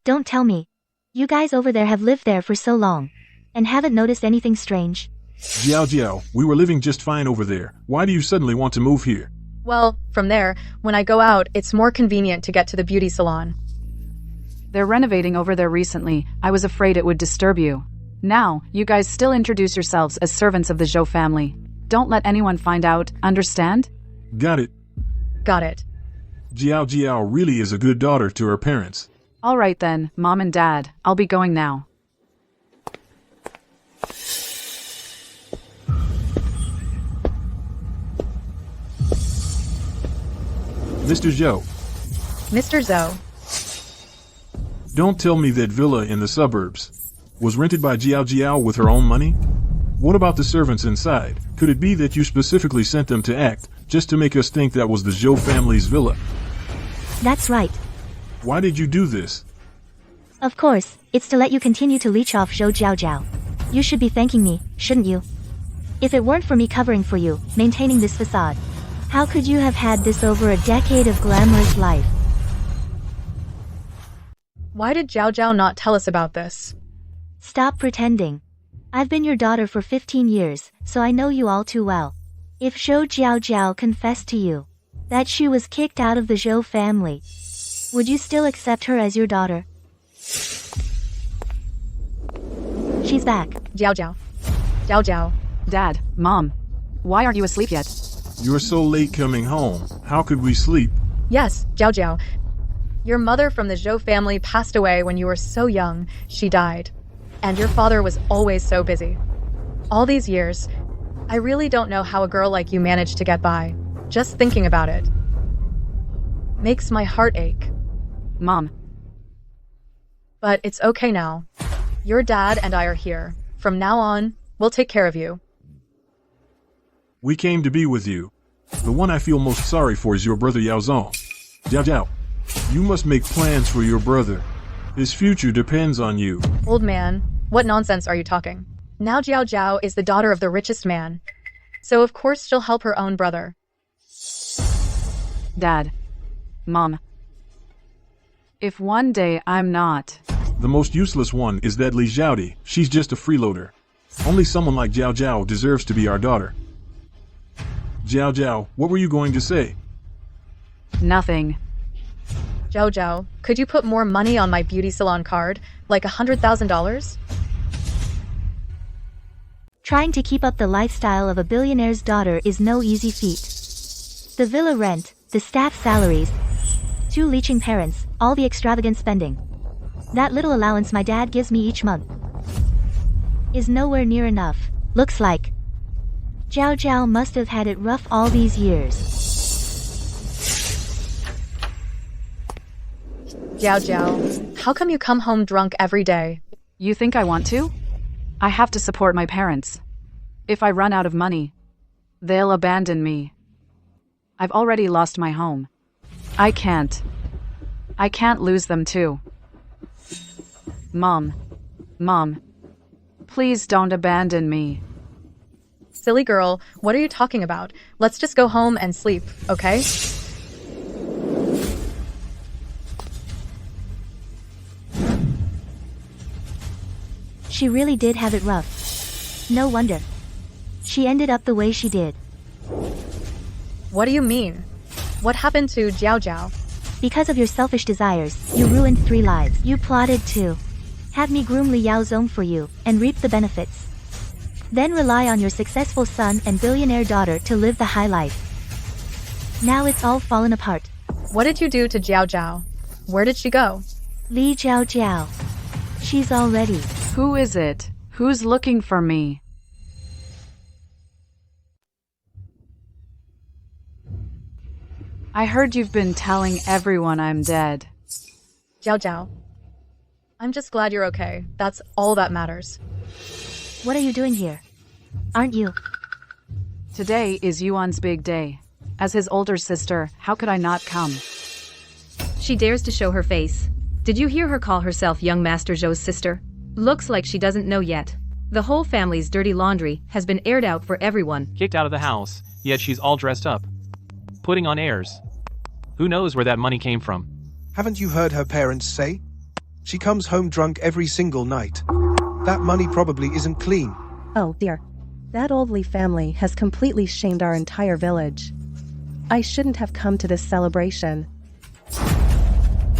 Don't tell me. You guys over there have lived there for so long. And haven't noticed anything strange? Jiao Jiao, we were living just fine over there. Why do you suddenly want to move here? Well, from there, when I go out, it's more convenient to get to the beauty salon. They're renovating over there recently. I was afraid it would disturb you. Now, you guys still introduce yourselves as servants of the Zhou family. Don't let anyone find out, understand? Got it. Got it. Jiao Jiao really is a good daughter to her parents. All right then, Mom and Dad, I'll be going now. Mr. Zhou, Mr. Zhou, don't tell me that villa in the suburbs was rented by Jiao Jiao with her own money? What about the servants inside? Could it be that you specifically sent them to act, just to make us think that was the Zhou family's villa? That's right. Why did you do this? Of course, it's to let you continue to leech off Zhou Jiao Jiao. You should be thanking me, shouldn't you? If it weren't for me covering for you, maintaining this facade, how could you have had this over a decade of glamorous life? why did Jiao Jiao not tell us about this? Stop pretending. I've been your daughter for 15 years, so I know you all too well. If Zhou Jiao Jiao confessed to you that she was kicked out of the Zhou family, would you still accept her as your daughter? She's back. Jiao Jiao. Jiao Jiao. Dad, Mom, why aren't you asleep yet? You're so late coming home. How could we sleep? Yes, Jiao Jiao. Your mother from the Zhou family passed away when you were so young. She died. And your father was always so busy. All these years, I really don't know how a girl like you managed to get by. Just thinking about it makes my heart ache. Mom. But it's okay now. Your dad and I are here. From now on, we'll take care of you. We came to be with you. The one I feel most sorry for is your brother Yaozong. Jiao Jiao, you must make plans for your brother. His future depends on you. Old man, what nonsense are you talking? Now Jiao Jiao is the daughter of the richest man. So of course she'll help her own brother. Dad. Mom. If one day I'm not... The most useless one is that Li Zhaodi. She's just a freeloader. Only someone like Jiao Jiao deserves to be our daughter. Jiao Jiao, what were you going to say? Nothing. Jiao Jiao, could you put more money on my beauty salon card? Like $100,000? Trying to keep up the lifestyle of a billionaire's daughter is no easy feat. The villa rent, the staff salaries, 2 leeching parents, all the extravagant spending. That little allowance my dad gives me each month is nowhere near enough. Looks like Jiao Jiao must have had it rough all these years. Jiao Jiao, how come you come home drunk every day? You think I want to? I have to support my parents. If I run out of money, they'll abandon me. I've already lost my home. I can't lose them too. Mom, please don't abandon me. Silly girl, what are you talking about? Let's just go home and sleep, okay? She really did have it rough. No wonder she ended up the way she did. What do you mean? What happened to Jiao Jiao? Because of your selfish desires, you ruined 3 lives. You plotted to have me groom Li Yaozong for you, and reap the benefits. Then rely on your successful son and billionaire daughter to live the high life. Now it's all fallen apart. What did you do to Jiao Jiao? Where did she go? Li Jiao Jiao. She's already... Who is it? Who's looking for me? I heard you've been telling everyone I'm dead. Jiao Jiao. I'm just glad you're okay. That's all that matters. What are you doing here? Aren't you? Today is Yuan's big day. As his older sister, how could I not come? She dares to show her face. Did you hear her call herself young Master Zhou's sister? Looks like she doesn't know yet. The whole family's dirty laundry has been aired out for everyone. Kicked out of the house, yet she's all dressed up. Putting on airs. Who knows where that money came from? Haven't you heard her parents say? She comes home drunk every single night. That money probably isn't clean. Oh, dear. That old Lee family has completely shamed our entire village. I shouldn't have come to this celebration.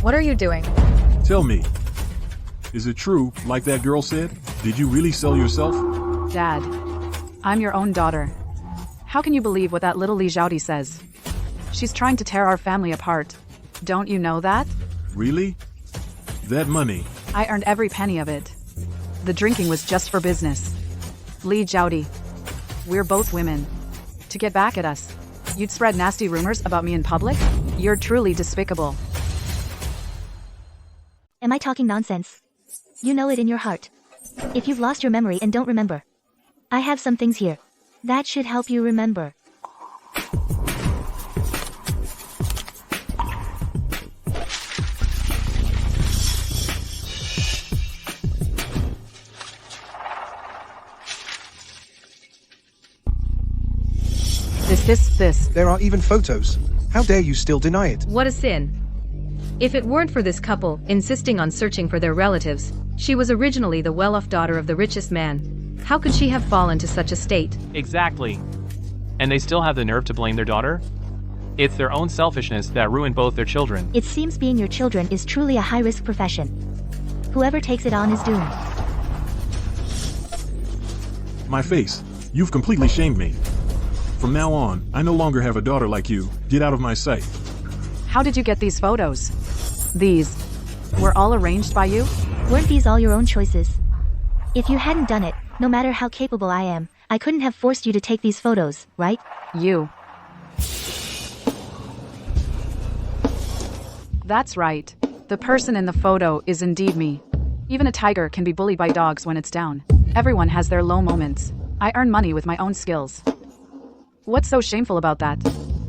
What are you doing? Tell me, is it true, like that girl said? Did you really sell yourself? Dad, I'm your own daughter. How can you believe what that little Li Zhaodi says? She's trying to tear our family apart. Don't you know that? Really? That money? I earned every penny of it. The drinking was just for business. Li Zhaodi, we're both women. To get back at us, you'd spread nasty rumors about me in public? You're truly despicable. Am I talking nonsense? You know it in your heart. If you've lost your memory and don't remember, I have some things here. That should help you remember. This. There are even photos. How dare you still deny it? What a sin. If it weren't for this couple insisting on searching for their relatives, she was originally the well-off daughter of the richest man. How could she have fallen to such a state? Exactly. And they still have the nerve to blame their daughter? It's their own selfishness that ruined both their children. It seems being your children is truly a high-risk profession. Whoever takes it on is doomed. My face. You've completely shamed me. From now on, I no longer have a daughter like you. Get out of my sight. How did you get these photos? These were all arranged by you? Weren't these all your own choices? If you hadn't done it, no matter how capable I am, I couldn't have forced you to take these photos, right? You. That's right. The person in the photo is indeed me. Even a tiger can be bullied by dogs when it's down. Everyone has their low moments. I earn money with my own skills. What's so shameful about that?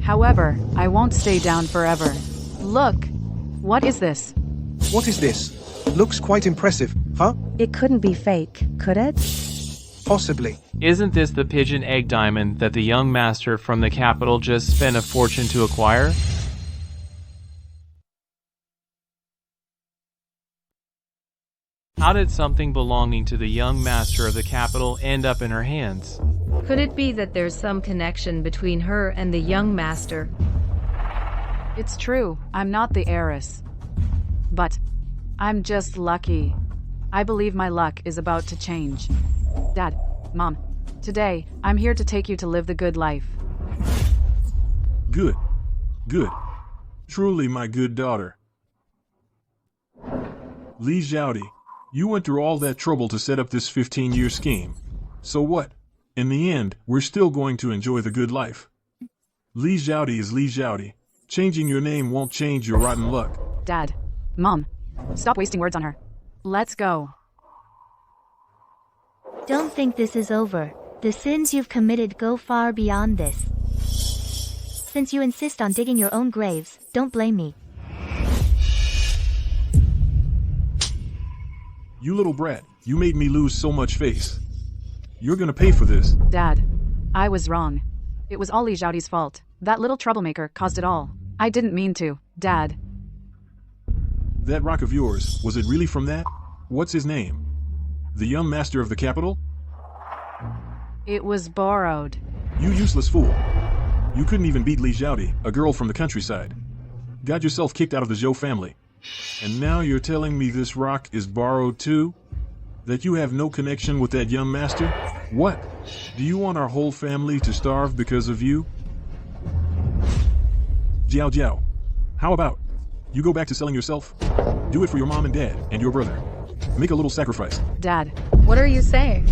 However, I won't stay down forever. Look! What is this? What is this? Looks quite impressive, huh? It couldn't be fake, could it? Possibly. Isn't this the pigeon egg diamond that the young master from the capital just spent a fortune to acquire? How did something belonging to the young master of the capital end up in her hands? Could it be that there's some connection between her and the young master? It's true, I'm not the heiress. But I'm just lucky. I believe my luck is about to change. Dad, Mom, today, I'm here to take you to live the good life. Good. Good. Truly my good daughter. Li Zhaodi, you went through all that trouble to set up this 15-year scheme. So what? In the end, we're still going to enjoy the good life. Li Zhaodi is Li Zhaodi. Changing your name won't change your rotten luck. Dad, Mom, stop wasting words on her. Let's go. Don't think this is over. The sins you've committed go far beyond this. Since you insist on digging your own graves, don't blame me. You little brat, you made me lose so much face. You're gonna pay for this. Dad, I was wrong. It was all Li Zhaodi's fault. That little troublemaker caused it all. I didn't mean to, Dad. That rock of yours, was it really from that? What's his name? The young master of the capital? It was borrowed. You useless fool. You couldn't even beat Li Zhaodi, a girl from the countryside. Got yourself kicked out of the Zhou family. And now you're telling me this rock is borrowed too? That you have no connection with that young master? What? Do you want our whole family to starve because of you? Jiao Jiao, how about you go back to selling yourself? Do it for your mom and dad and your brother. Make a little sacrifice. Dad. What are you saying?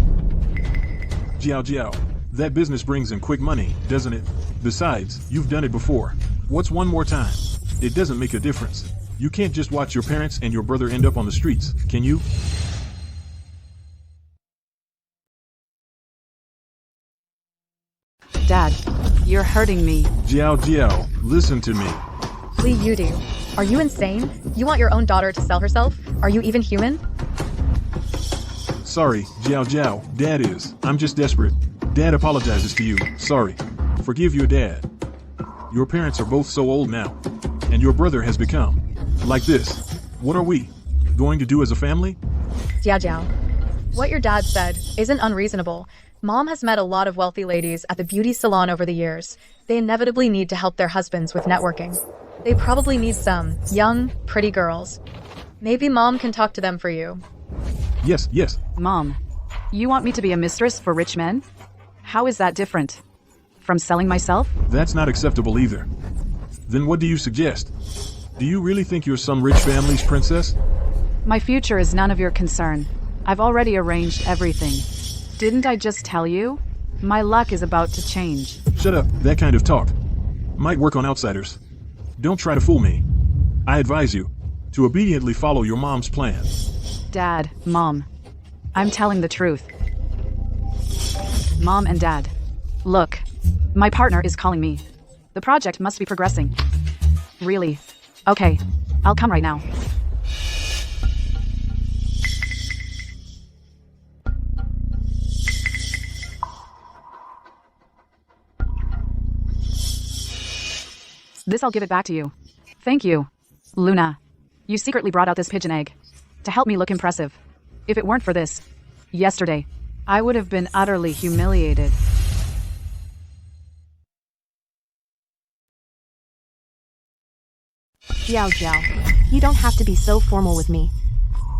Jiao Jiao, that business brings in quick money, doesn't it? Besides, you've done it before. What's one more time? It doesn't make a difference. You can't just watch your parents and your brother end up on the streets, can you? Dad, you're hurting me. Jiao Jiao, listen to me. Li Yudi, Are you insane? You want your own daughter to sell herself? Are you even human? Sorry, Jiao Jiao, Dad is. I'm just desperate. Dad apologizes to you. Sorry. Forgive your dad. Your parents are both so old now. And your brother has become like this. What are we going to do as a family? Jiao Jiao, what your dad said isn't unreasonable. Mom has met a lot of wealthy ladies at the beauty salon over the years. They inevitably need to help their husbands with networking. They probably need some young, pretty girls. Maybe Mom can talk to them for you. Yes, yes. Mom, you want me to be a mistress for rich men? How is that different from selling myself? That's not acceptable either. Then what do you suggest? Do you really think you're some rich family's princess? My future is none of your concern. I've already arranged everything. Didn't I just tell you? My luck is about to change. Shut up, that kind of talk might work on outsiders. Don't try to fool me. I advise you to obediently follow your mom's plan. Dad, Mom, I'm telling the truth. Mom and Dad, look, my partner is calling me. The project must be progressing. Really? Okay, I'll come right now. This I'll give it back to you. Thank you. Luna, you secretly brought out this pigeon egg to help me look impressive. If it weren't for this, yesterday, I would have been utterly humiliated. Jiao Jiao, you don't have to be so formal with me.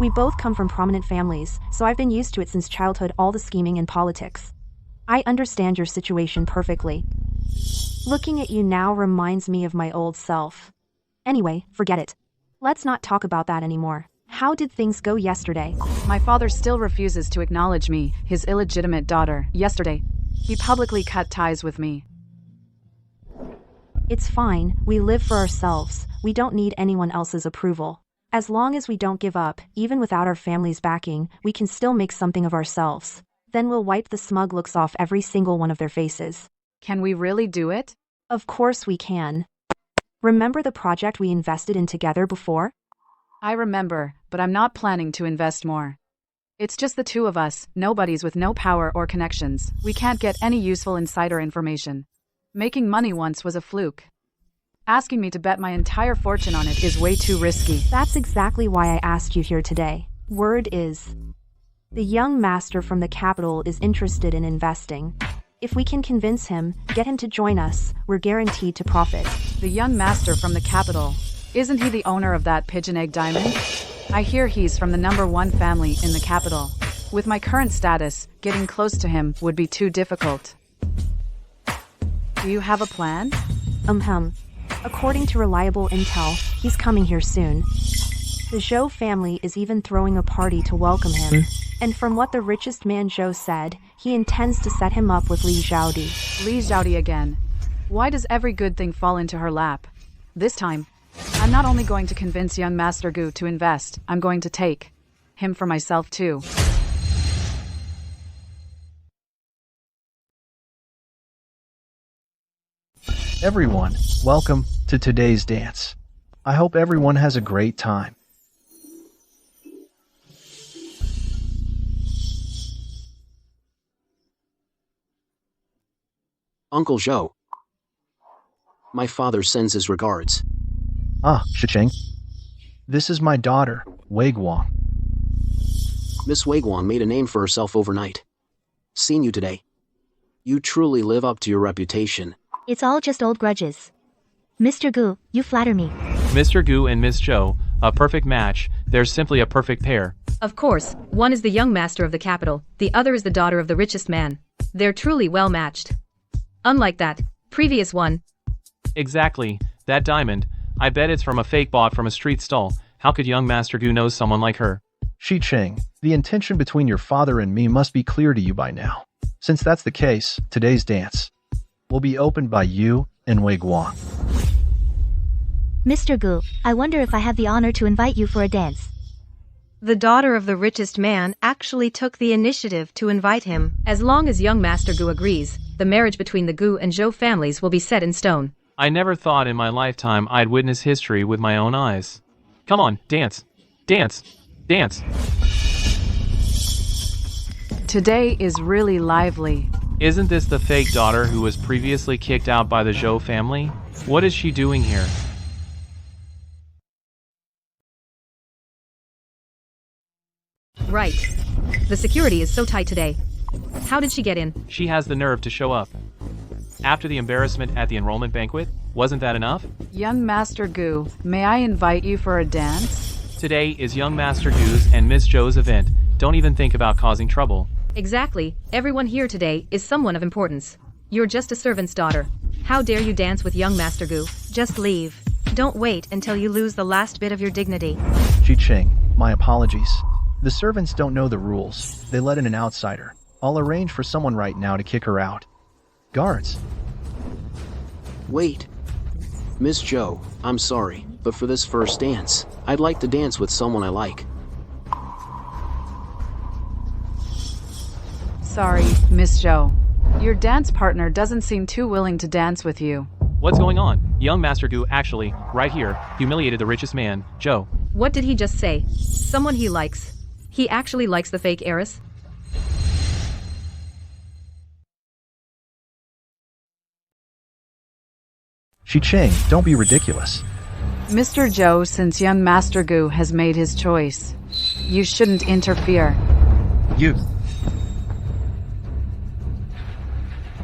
We both come from prominent families, so I've been used to it since childhood, all the scheming and politics. I understand your situation perfectly. Looking at you now reminds me of my old self. Anyway, forget it. Let's not talk about that anymore. How did things go yesterday? My father still refuses to acknowledge me, his illegitimate daughter. Yesterday, he publicly cut ties with me. It's fine, we live for ourselves. We don't need anyone else's approval. As long as we don't give up, even without our family's backing, we can still make something of ourselves. Then we'll wipe the smug looks off every single one of their faces. Can we really do it? Of course we can. Remember the project we invested in together before? I remember, but I'm not planning to invest more. It's just the two of us, nobodies with no power or connections. We can't get any useful insider information. Making money once was a fluke. Asking me to bet my entire fortune on it is way too risky. That's exactly why I asked you here today. Word is, the young master from the capital is interested in investing. If we can convince him, get him to join us, we're guaranteed to profit. The young master from the capital, isn't he the owner of that pigeon egg diamond? I hear he's from the #1 family in the capital. With my current status, getting close to him would be too difficult. Do you have a plan? According to reliable intel, he's coming here soon. The Zhou family is even throwing a party to welcome him. And from what the richest man Zhou said, he intends to set him up with Li Zhaodi. Li Zhaodi again. Why does every good thing fall into her lap? This time, I'm not only going to convince young Master Gu to invest, I'm going to take him for myself too. Everyone, welcome to today's dance. I hope everyone has a great time. Uncle Zhou. My father sends his regards. Ah, Shicheng. This is my daughter, Wei Guang. Miss Wei Guang made a name for herself overnight. Seen you today. You truly live up to your reputation. It's all just old grudges. Mr. Gu, you flatter me. Mr. Gu and Miss Zhou, a perfect match. There's simply a perfect pair. Of course, one is the young master of the capital, the other is the daughter of the richest man. They're truly well matched. Unlike that previous one. Exactly, that diamond. I bet it's from a fake bought from a street stall. How could young Master Gu know someone like her? Shicheng, the intention between your father and me must be clear to you by now. Since that's the case, today's dance will be opened by you and Wei Guang. Mr. Gu, I wonder if I have the honor to invite you for a dance. The daughter of the richest man actually took the initiative to invite him. As long as young Master Gu agrees, the marriage between the Gu and Zhou families will be set in stone. I never thought in my lifetime I'd witness history with my own eyes. Come on, dance. Dance. Dance. Today is really lively. Isn't this the fake daughter who was previously kicked out by the Zhou family? What is she doing here? Right. The security is so tight today. How did she get in? She has the nerve to show up. After the embarrassment at the enrollment banquet, wasn't that enough? Young Master Gu, may I invite you for a dance? Today is young Master Gu's and Miss Zhou's event. Don't even think about causing trouble. Exactly. Everyone here today is someone of importance. You're just a servant's daughter. How dare you dance with young Master Gu? Just leave. Don't wait until you lose the last bit of your dignity. Ji-Ching, my apologies. The servants don't know the rules. They let in an outsider. I'll arrange for someone right now to kick her out. Guards. Wait. Miss Zhou, I'm sorry, but for this first dance, I'd like to dance with someone I like. Sorry, Miss Zhou. Your dance partner doesn't seem too willing to dance with you. What's going on? Young Master Gu actually, right here, humiliated the richest man, Zhou. What did he just say? Someone he likes. He actually likes the fake heiress? Ji-Ching, don't be ridiculous. Mr. Zhou, since young Master Gu has made his choice, you shouldn't interfere. You.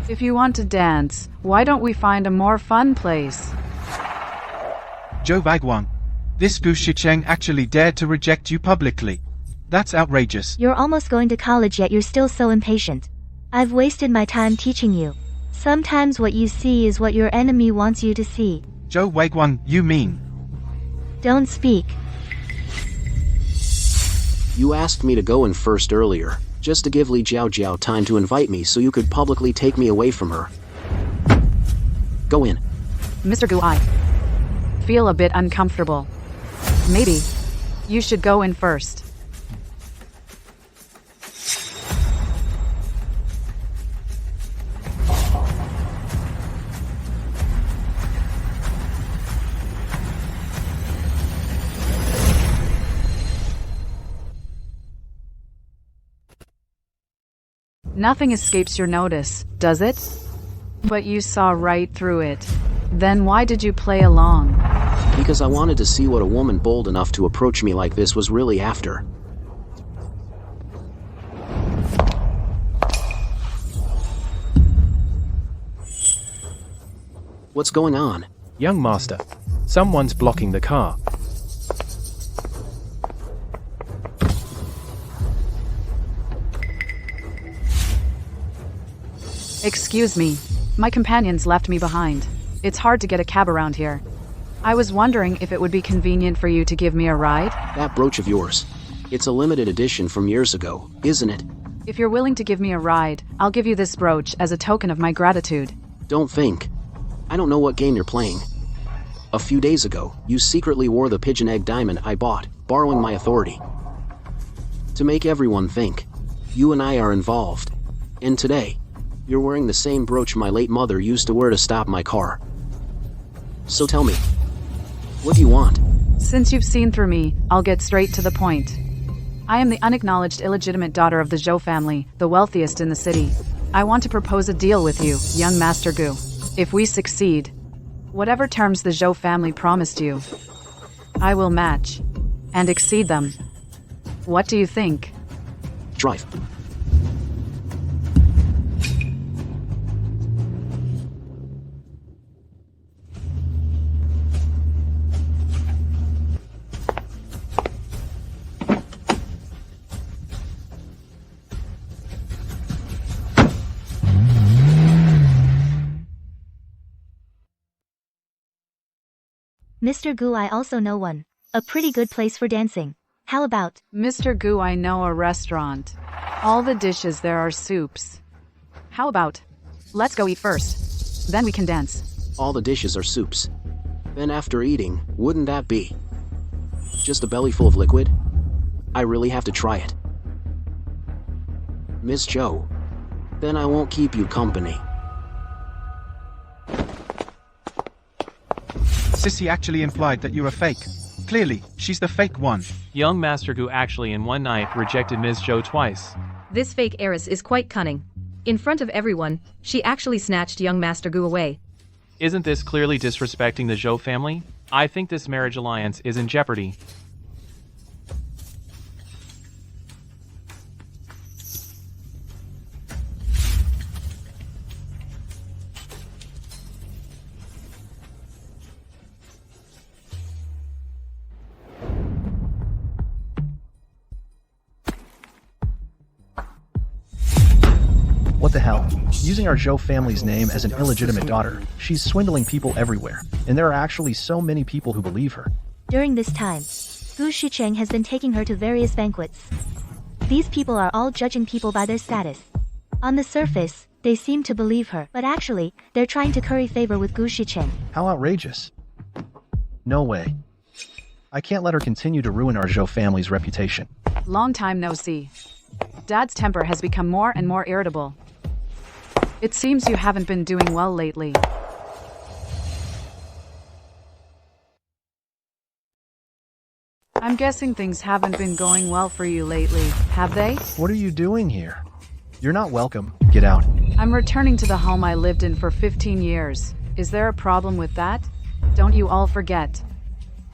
If you want to dance, why don't we find a more fun place? Zhou Baiguang. This Gu Shicheng actually dared to reject you publicly. That's outrageous. You're almost going to college yet you're still so impatient. I've wasted my time teaching you. Sometimes what you see is what your enemy wants you to see. Zhou Baiguang, you mean? Don't speak. You asked me to go in first earlier, just to give Li Jiao time to invite me so you could publicly take me away from her. Go in. Mr. Gu, I feel a bit uncomfortable. Maybe you should go in first. Nothing escapes your notice, does it? But you saw right through it. Then why did you play along? Because I wanted to see what a woman bold enough to approach me like this was really after. What's going on? Young Master, someone's blocking the car. Excuse me. My companions left me behind. It's hard to get a cab around here. I was wondering if it would be convenient for you to give me a ride? That brooch of yours. It's a limited edition from years ago, isn't it? If you're willing to give me a ride, I'll give you this brooch as a token of my gratitude. Don't think. I don't know what game you're playing. A few days ago, you secretly wore the pigeon egg diamond I bought, borrowing my authority. To make everyone think, you and I are involved. And today, you're wearing the same brooch my late mother used to wear to stop my car. So tell me, what do you want? Since you've seen through me, I'll get straight to the point. I am the unacknowledged illegitimate daughter of the Zhou family, the wealthiest in the city. I want to propose a deal with you, young Master Gu. If we succeed, whatever terms the Zhou family promised you, I will match and exceed them. What do you think? Drive. Mr. Gu, I also know one. A pretty good place for dancing. How about? Mr. Gu, I know a restaurant. All the dishes there are soups. How about? Let's go eat first. Then we can dance. All the dishes are soups. Then after eating, wouldn't that be just a belly full of liquid? I really have to try it. Miss Zhou, then I won't keep you company. Sissy actually implied that you're a fake. Clearly, she's the fake one. Young Master Gu actually in one night rejected Ms. Zhou twice. This fake heiress is quite cunning. In front of everyone, she actually snatched young Master Gu away. Isn't this clearly disrespecting the Zhou family? I think this marriage alliance is in jeopardy. What the hell? Using our Zhou family's name as an illegitimate daughter, she's swindling people everywhere, and there are actually so many people who believe her. During this time, Gu Shicheng has been taking her to various banquets. These people are all judging people by their status. On the surface, they seem to believe her, but actually, they're trying to curry favor with Gu Shicheng. How outrageous. No way. I can't let her continue to ruin our Zhou family's reputation. Long time no see. Dad's temper has become more and more irritable. It seems you haven't been doing well lately. I'm guessing things haven't been going well for you lately, have they? What are you doing here? You're not welcome. Get out. I'm returning to the home I lived in for 15 years. Is there a problem with that? Don't you all forget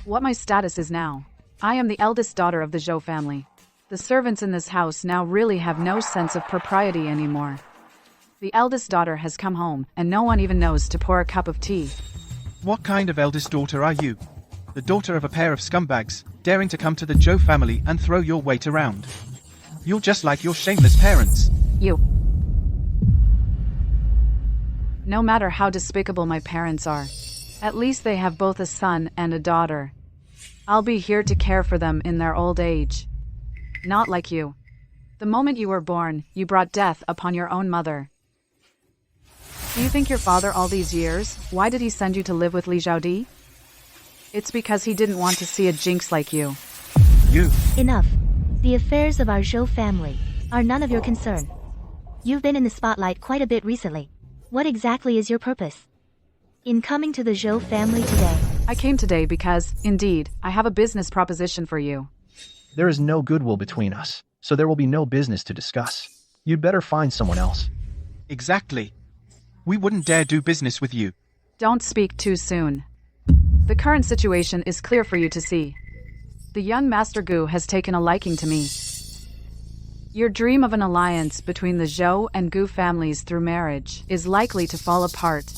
what my status is now. I am the eldest daughter of the Zhou family. The servants in this house now really have no sense of propriety anymore. The eldest daughter has come home, and no one even knows to pour a cup of tea. What kind of eldest daughter are you? The daughter of a pair of scumbags, daring to come to the Zhou family and throw your weight around. You're just like your shameless parents. You. No matter how despicable my parents are, at least they have both a son and a daughter. I'll be here to care for them in their old age. Not like you. The moment you were born, you brought death upon your own mother. Do you think your father all these years, why did he send you to live with Li Zhaodi? It's because he didn't want to see a jinx like you. You. Enough. The affairs of our Zhou family are none of your concern. You've been in the spotlight quite a bit recently. What exactly is your purpose in coming to the Zhou family today? I came today because, indeed, I have a business proposition for you. There is no goodwill between us, so there will be no business to discuss. You'd better find someone else. Exactly. We wouldn't dare do business with you. Don't speak too soon. The current situation is clear for you to see. The young Master Gu has taken a liking to me. Your dream of an alliance between the Zhou and Gu families through marriage is likely to fall apart.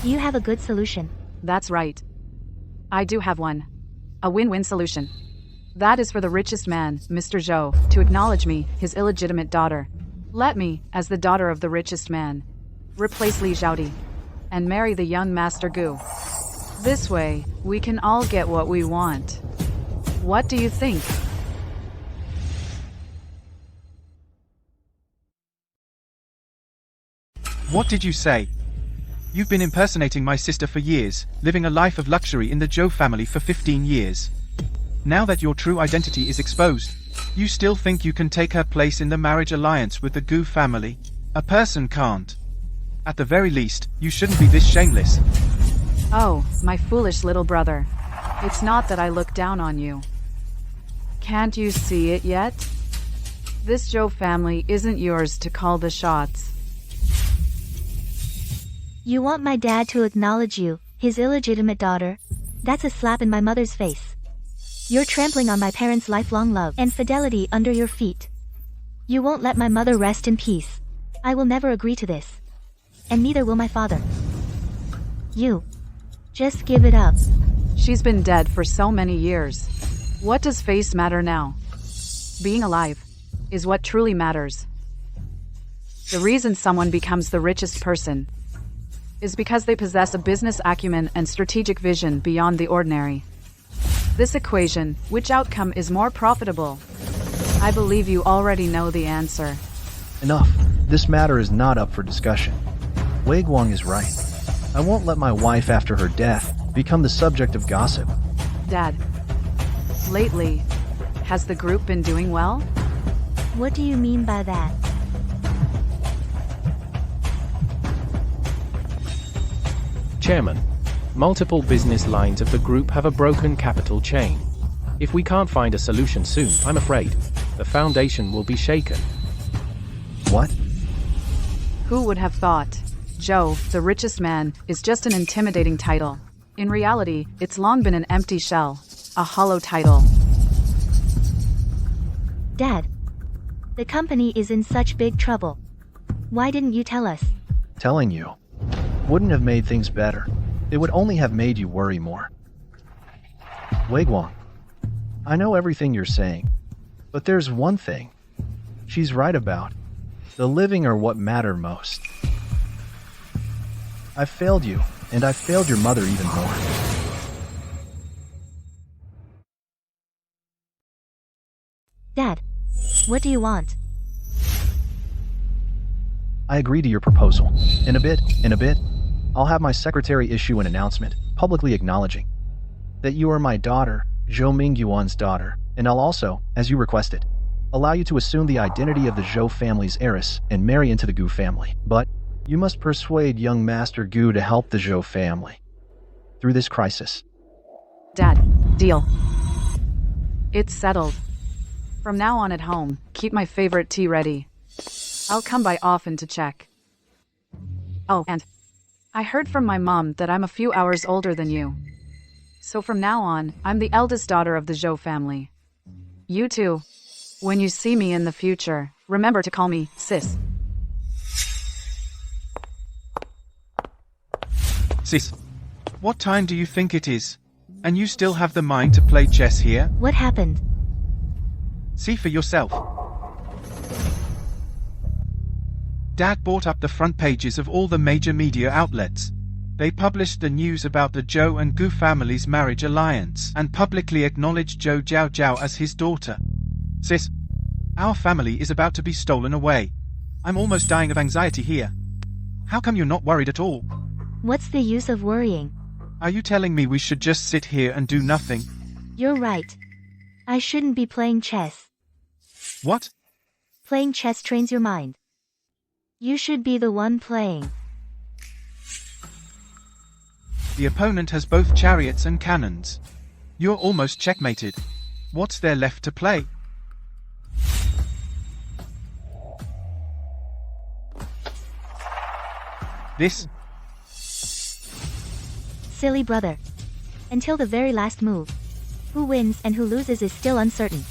You have a good solution. That's right. I do have one. A win-win solution. That is for the richest man, Mr. Zhou, to acknowledge me, his illegitimate daughter. Let me, as the daughter of the richest man, replace Li Zhaodi and marry the young Master Gu. This way, we can all get what we want. What do you think? What did you say? You've been impersonating my sister for years, living a life of luxury in the Zhou family for 15 years. Now that your true identity is exposed, you still think you can take her place in the marriage alliance with the Gu family? A person can't. At the very least, you shouldn't be this shameless. Oh, my foolish little brother. It's not that I look down on you. Can't you see it yet? This Zhou family isn't yours to call the shots. You want my dad to acknowledge you, his illegitimate daughter? That's a slap in my mother's face. You're trampling on my parents' lifelong love and fidelity under your feet. You won't let my mother rest in peace. I will never agree to this. And neither will my father. You. Just give it up. She's been dead for so many years. What does face matter now? Being alive is what truly matters. The reason someone becomes the richest person is because they possess a business acumen and strategic vision beyond the ordinary. This equation, which outcome is more profitable? I believe you already know the answer. Enough. This matter is not up for discussion. Wei Guang is right. I won't let my wife after her death become the subject of gossip. Dad, lately, has the group been doing well? What do you mean by that? Chairman, Multiple business lines of the group have a broken capital chain. If we can't find a solution soon, I'm afraid the foundation will be shaken. What? Who would have thought? Joe, the richest man, is just an intimidating title. In reality, it's long been an empty shell, a hollow title. Dad, the company is in such big trouble. Why didn't you tell us? Telling you wouldn't have made things better. It would only have made you worry more. Weiguang, I know everything you're saying, but there's one thing she's right about. The living are what matter most. I've failed you, and I've failed your mother even more. Dad, what do you want? I agree to your proposal. In a bit, I'll have my secretary issue an announcement, publicly acknowledging that you are my daughter, Zhou Mingyuan's daughter, and I'll also, as you requested, allow you to assume the identity of the Zhou family's heiress and marry into the Gu family. But you must persuade young Master Gu to help the Zhou family through this crisis. Dad, deal. It's settled. From now on at home, keep my favorite tea ready. I'll come by often to check. Oh, and I heard from my mom that I'm a few hours older than you. So from now on, I'm the eldest daughter of the Zhou family. You too. When you see me in the future, remember to call me Sis. Sis, what time do you think it is? And you still have the mind to play chess here? What happened? See for yourself. Dad bought up the front pages of all the major media outlets. They published the news about the Zhou and Gu families' marriage alliance and publicly acknowledged Zhou Jiaojiao as his daughter. Sis, our family is about to be stolen away. I'm almost dying of anxiety here. How come you're not worried at all? What's the use of worrying? Are you telling me we should just sit here and do nothing? You're right. I shouldn't be playing chess. What? Playing chess trains your mind. You should be the one playing. The opponent has both chariots and cannons. You're almost checkmated. What's there left to play? This? Silly brother. Until the very last move. Who wins and who loses is still uncertain.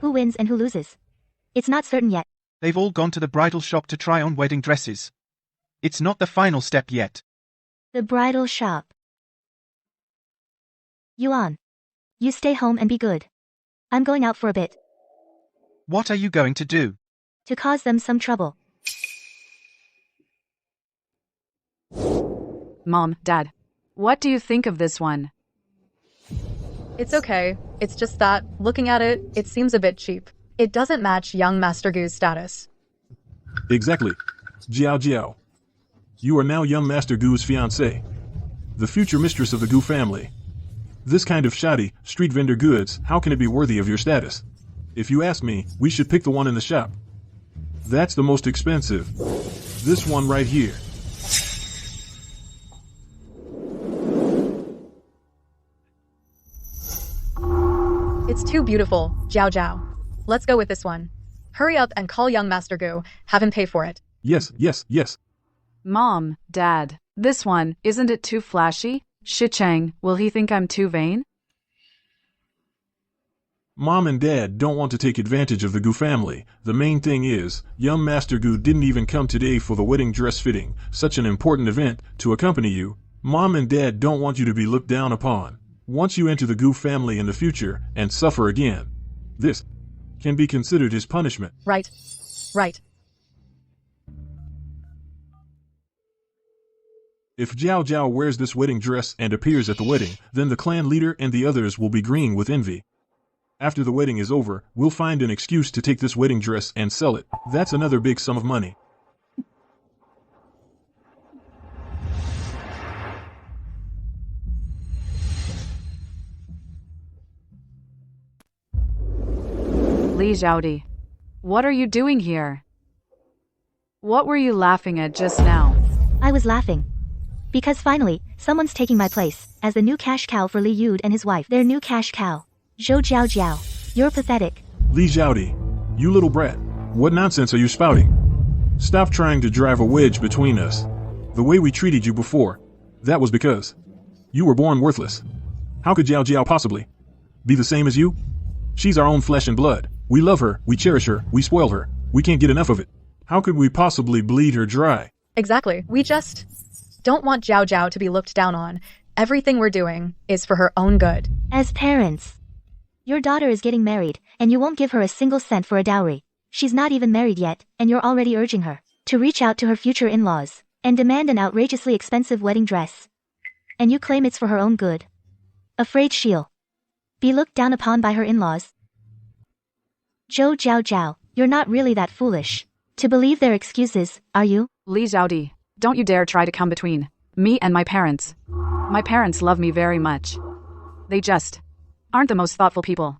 Who wins and who loses? It's not certain yet. They've all gone to the bridal shop to try on wedding dresses. It's not the final step yet. The bridal shop. Yuan. You stay home and be good. I'm going out for a bit. What are you going to do? To cause them some trouble. Mom, Dad, what do you think of this one? It's okay. It's just that, looking at it, it seems a bit cheap. It doesn't match young Master Gu's status. Exactly. Jiao Jiao. You are now young Master Gu's fiancée. The future mistress of the Gu family. This kind of shoddy, street vendor goods, how can it be worthy of your status? If you ask me, we should pick the one in the shop. That's the most expensive. This one right here. It's too beautiful, Jiao Jiao. Let's go with this one. Hurry up and call young Master Gu. Have him pay for it. Yes, yes, yes. Mom, Dad, this one, isn't it too flashy? Shicheng, will he think I'm too vain? Mom and Dad don't want to take advantage of the Gu family. The main thing is, young Master Gu didn't even come today for the wedding dress fitting, such an important event, to accompany you. Mom and Dad don't want you to be looked down upon. Once you enter the Gu family in the future and suffer again, this can be considered his punishment. Right. Right. If Jiao Jiao wears this wedding dress and appears at the wedding, then the clan leader and the others will be green with envy. After the wedding is over, we'll find an excuse to take this wedding dress and sell it. That's another big sum of money. Li Zhaodi, what are you doing here? What were you laughing at just now? I was laughing. Because finally, someone's taking my place, as the new cash cow for Li Yud and his wife. Their new cash cow. Zhou Jiao Jiao. You're pathetic. Li Zhaodi, you little brat. What nonsense are you spouting? Stop trying to drive a wedge between us. The way we treated you before, that was because you were born worthless. How could Jiao Jiao possibly be the same as you? She's our own flesh and blood. We love her, we cherish her, we spoil her. We can't get enough of it. How could we possibly bleed her dry? Exactly. We just don't want Jiao Jiao to be looked down on. Everything we're doing is for her own good. As parents, your daughter is getting married, and you won't give her a single cent for a dowry. She's not even married yet, and you're already urging her to reach out to her future in-laws and demand an outrageously expensive wedding dress. And you claim it's for her own good. Afraid she'll be looked down upon by her in-laws. Zhou Jiao Jiao, you're not really that foolish to believe their excuses, are you? Li Zhaodi, don't you dare try to come between me and my parents. My parents love me very much. They just aren't the most thoughtful people.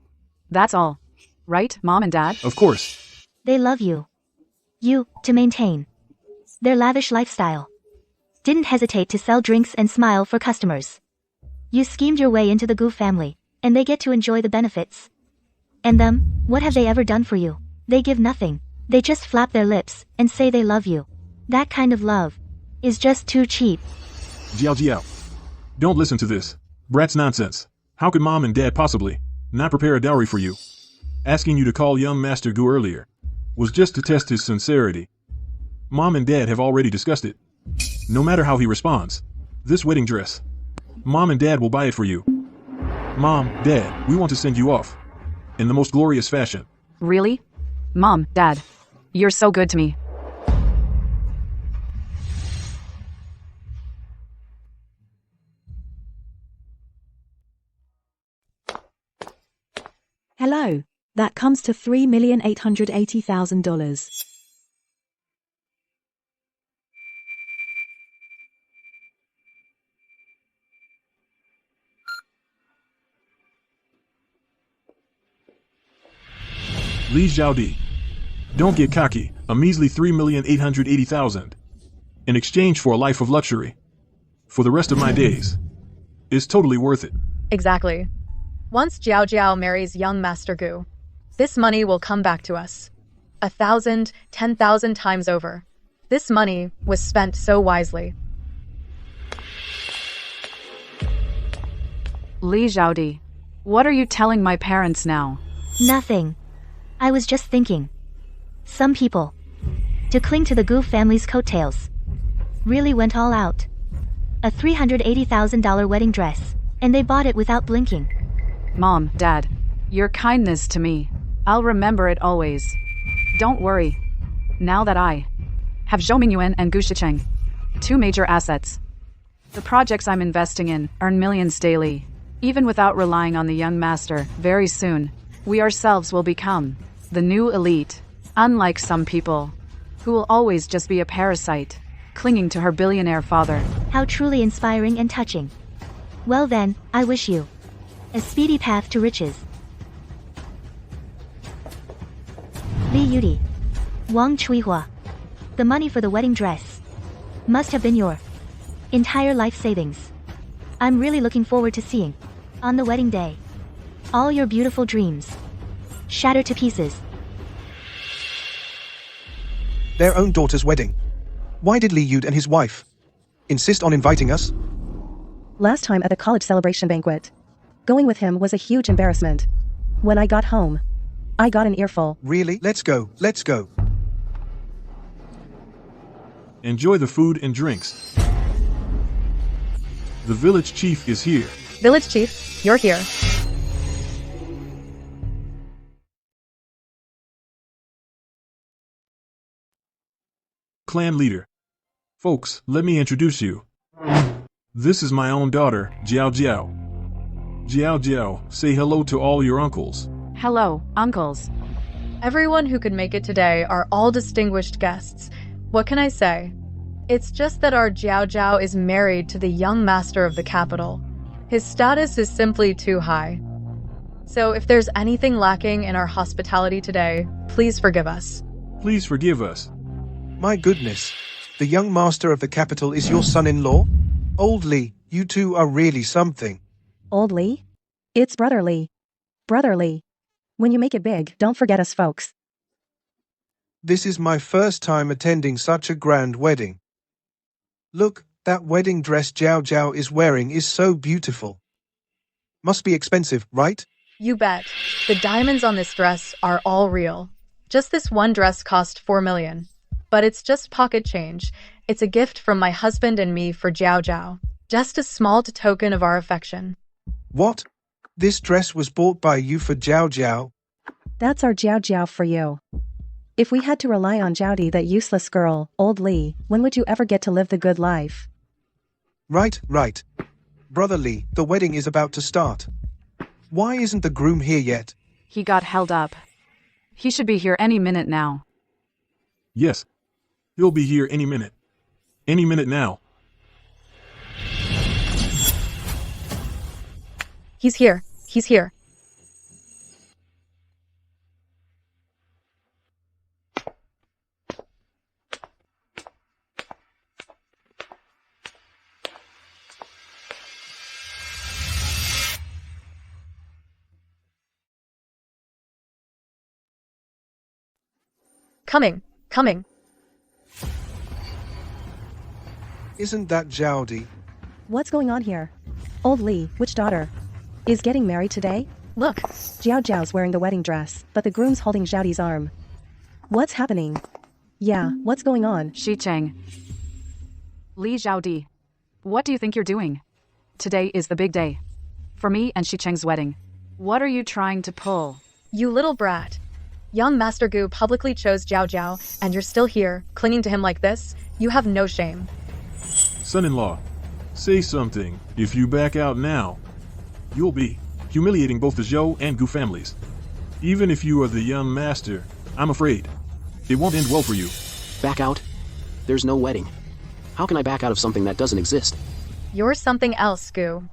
That's all. Right, Mom and Dad? Of course. They love you. You, to maintain their lavish lifestyle. Didn't hesitate to sell drinks and smile for customers. You schemed your way into the Gu family, and they get to enjoy the benefits. And them, what have they ever done for you? They give nothing. They just flap their lips and say they love you. That kind of love is just too cheap. Jiao Jiao, don't listen to this. Brat's nonsense. How could Mom and Dad possibly not prepare a dowry for you? Asking you to call young Master Gu earlier was just to test his sincerity. Mom and Dad have already discussed it. No matter how he responds, this wedding dress, Mom and Dad will buy it for you. Mom, Dad, we want to send you off in the most glorious fashion. Really? Mom, Dad, you're so good to me. Hello. That comes to $3,880,000. Li Zhaodi, don't get cocky. A measly $3,880,000 in exchange for a life of luxury for the rest of my days is totally worth it. Exactly. Once Jiao Jiao marries young Master Gu, this money will come back to us. 1,000, 10,000 times over. This money was spent so wisely. Li Zhaodi, what are you telling my parents now? Nothing. I was just thinking. Some people, to cling to the Gu family's coattails, really went all out. A $380,000 wedding dress, and they bought it without blinking. Mom, Dad, your kindness to me, I'll remember it always. Don't worry. Now that I have Zhou Mingyuan and Gu Shicheng, two major assets, the projects I'm investing in earn millions daily. Even without relying on the young master, very soon, we ourselves will become the new elite. Unlike some people, who will always just be a parasite, clinging to her billionaire father. How truly inspiring and touching. Well then, I wish you a speedy path to riches. Li Yudi. Wang Chuihua. The money for the wedding dress must have been your entire life savings. I'm really looking forward to seeing, on the wedding day, all your beautiful dreams shatter to pieces. Their own daughter's wedding. Why did Li Yud and his wife insist on inviting us? Last time at the college celebration banquet, going with him was a huge embarrassment. When I got home, I got an earful. Really? Let's go, let's go. Enjoy the food and drinks. The village chief is here. Village chief, you're here. Clan leader. Folks, let me introduce you. This is my own daughter, Jiao Jiao. Jiao Jiao, say hello to all your uncles. Hello, uncles. Everyone who could make it today are all distinguished guests. What can I say? It's just that our Jiao Jiao is married to the young master of the capital. His status is simply too high. So if there's anything lacking in our hospitality today, please forgive us. Please forgive us. My goodness. The young master of the capital is your son-in-law? Old Lee, you two are really something. Old Lee? It's Brother Lee. Brother Lee. When you make it big, don't forget us folks. This is my first time attending such a grand wedding. Look, that wedding dress Jiao Jiao is wearing is so beautiful. Must be expensive, right? You bet. The diamonds on this dress are all real. Just this one dress cost 4 million. But it's just pocket change. It's a gift from my husband and me for Jiao Jiao. Just a small token of our affection. What? This dress was bought by you for Jiao Jiao? That's our Jiao Jiao for you. If we had to rely on Jiaodi, that useless girl, Old Lee, when would you ever get to live the good life? Right. Brother Lee, the wedding is about to start. Why isn't the groom here yet? He got held up. He should be here any minute now. Yes. He'll be here any minute. Any minute now. He's here. He's here. Coming. Isn't that Jiaodi? What's going on here? Old Lee, which daughter? Is getting married today? Look. Jiao Jiao's wearing the wedding dress, but the groom's holding Jiaodi's arm. What's happening? Yeah, what's going on? Xicheng. Li Jiaodi. What do you think you're doing? Today is the big day. For me and Xicheng's wedding. What are you trying to pull? You little brat. Young Master Gu publicly chose Jiao Jiao, and you're still here, clinging to him like this? You have no shame. Son-in-law, say something. If you back out now, you'll be humiliating both the Zhou and Gu families. Even if you are the young master, I'm afraid it won't end well for you. Back out? There's no wedding. How can I back out of something that doesn't exist? You're something else, Gu.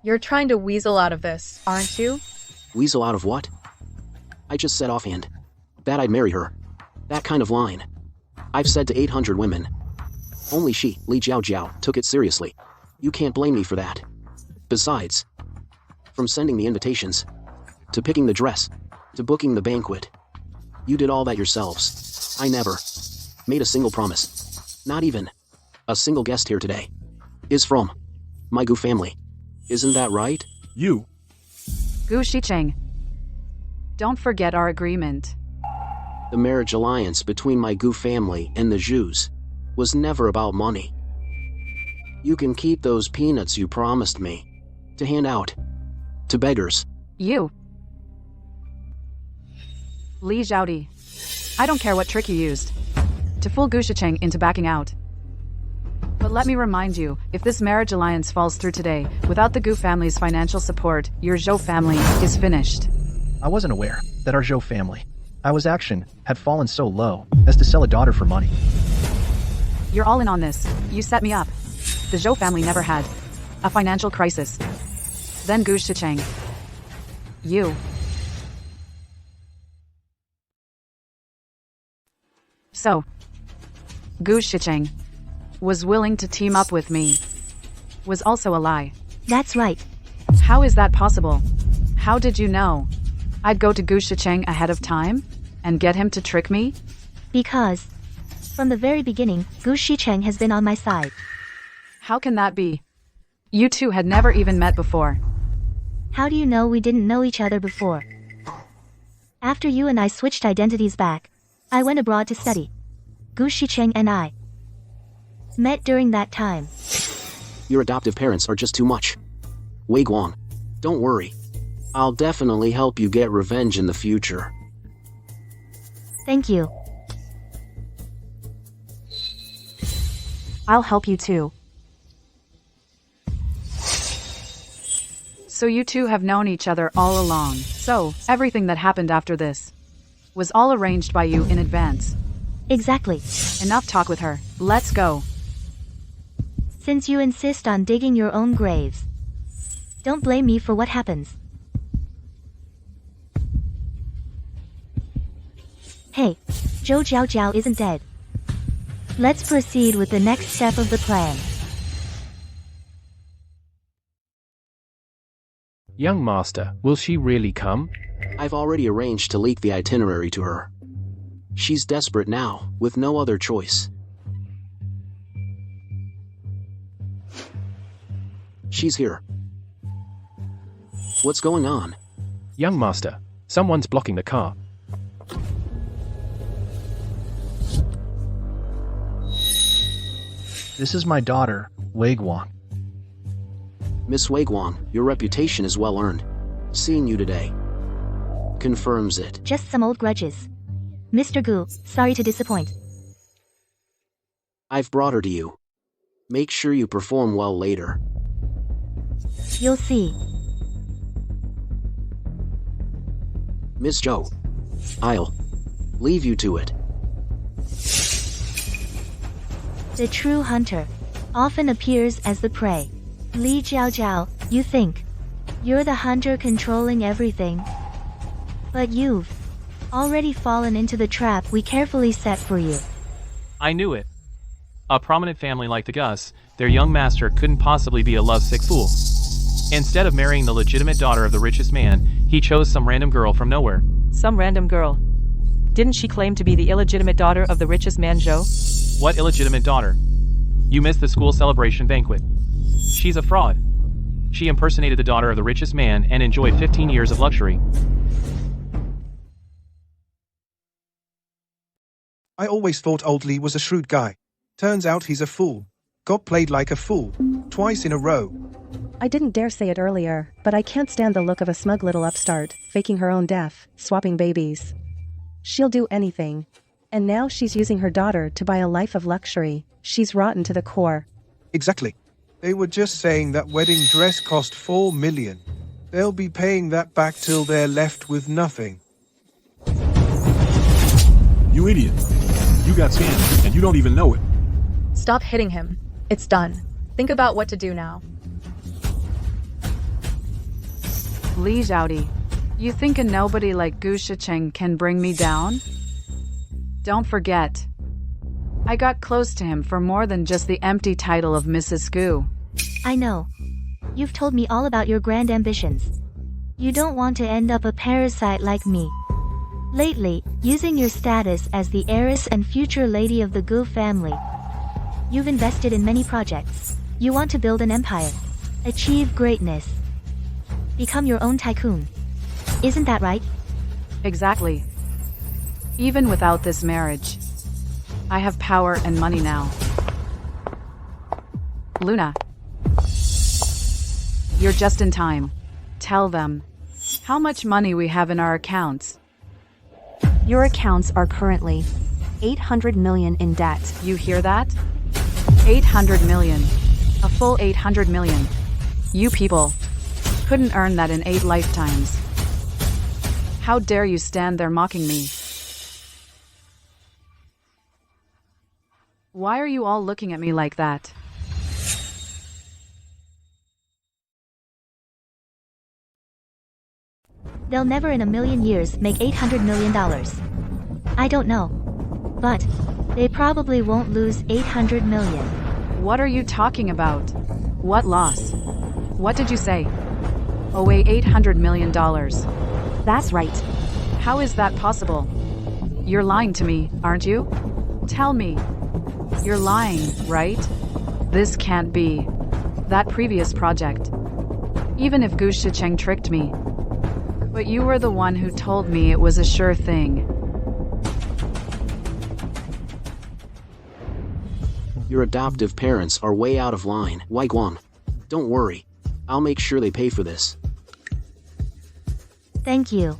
You're trying to weasel out of this, aren't you? Weasel out of what? I just said offhand that I'd marry her. That kind of line. I've said to 800 women. Only she, Li Jiao Jiao, took it seriously. You can't blame me for that. Besides, from sending the invitations, to picking the dress, to booking the banquet, you did all that yourselves. I never made a single promise. Not even a single guest here today is from my Gu family. Isn't that right? You. Gu Xicheng. Don't forget our agreement. The marriage alliance between my Gu family and the Zhus was never about money. You can keep those peanuts you promised me to hand out to beggars. You. Li Jiaodi. I don't care what trick you used to fool Gu Shicheng into backing out. But let me remind you, if this marriage alliance falls through today, without the Gu family's financial support, your Zhou family is finished. I wasn't aware that our Zhou family, had fallen so low as to sell a daughter for money. You're all in on this. You set me up. The Zhou family never had a financial crisis. Then Gu Shicheng. You. So, Gu Shicheng was willing to team up with me. Was also a lie. That's right. How is that possible? How did you know I'd go to Gu Shicheng ahead of time and get him to trick me? Because from the very beginning, Gu Shicheng has been on my side. How can that be? You two had never even met before. How do you know we didn't know each other before? After you and I switched identities back, I went abroad to study. Gu Shicheng and I met during that time. Your adoptive parents are just too much. Wei Guang, don't worry. I'll definitely help you get revenge in the future. Thank you. I'll help you too. So you two have known each other all along. So, everything that happened after this was all arranged by you in advance. Exactly. Enough talk with her. Let's go. Since you insist on digging your own graves, don't blame me for what happens. Hey, Zhou Jiao Jiao isn't dead. Let's proceed with the next step of the plan. Young master, will she really come? I've already arranged to leak the itinerary to her. She's desperate now, with no other choice. She's here. What's going on? Young master, someone's blocking the car. This is my daughter, Wei Guang. Miss Wei Guang, your reputation is well earned. Seeing you today confirms it. Just some old grudges. Mr. Gu, sorry to disappoint. I've brought her to you. Make sure you perform well later. You'll see. Miss Zhou, I'll leave you to it. The true hunter often appears as the prey. Li Jiaojiao, you think you're the hunter controlling everything. But you've already fallen into the trap we carefully set for you. I knew it. A prominent family like the Gus, their young master couldn't possibly be a lovesick fool. Instead of marrying the legitimate daughter of the richest man, he chose some random girl from nowhere. Some random girl. Didn't she claim to be the illegitimate daughter of the richest man, Zhou? What illegitimate daughter? You missed the school celebration banquet. She's a fraud. She impersonated the daughter of the richest man and enjoyed 15 years of luxury. I always thought old Lee was a shrewd guy. Turns out he's a fool. Got played like a fool. Twice in a row. I didn't dare say it earlier, but I can't stand the look of a smug little upstart, faking her own death, swapping babies. She'll do anything. And now she's using her daughter to buy a life of luxury. She's rotten to the core. Exactly. They were just saying that wedding dress cost 4 million. They'll be paying that back till they're left with nothing. You idiot. You got scammed, and you don't even know it. Stop hitting him. It's done. Think about what to do now. Li Zhaodi, you think a nobody like Gu Shicheng can bring me down? Don't forget, I got close to him for more than just the empty title of Mrs. Gu. I know. You've told me all about your grand ambitions. You don't want to end up a parasite like me. Lately, using your status as the heiress and future lady of the Gu family, you've invested in many projects. You want to build an empire, achieve greatness, become your own tycoon. Isn't that right? Exactly. Even without this marriage, I have power and money now. Luna, you're just in time. Tell them how much money we have in our accounts. Your accounts are currently 800 million in debt. You hear that? 800 million. A full 800 million. You people couldn't earn that in 8 lifetimes. How dare you stand there mocking me? Why are you all looking at me like that? They'll never in a million years make $800 million. I don't know. But they probably won't lose 800 million. What are you talking about? What loss? What did you say? Oh wait, $800 million. That's right. How is that possible? You're lying to me, aren't you? Tell me. You're lying, right? This can't be. That previous project. Even if Gu Shicheng tricked me. But you were the one who told me it was a sure thing. Your adoptive parents are way out of line, Wei Guang. Don't worry. I'll make sure they pay for this. Thank you.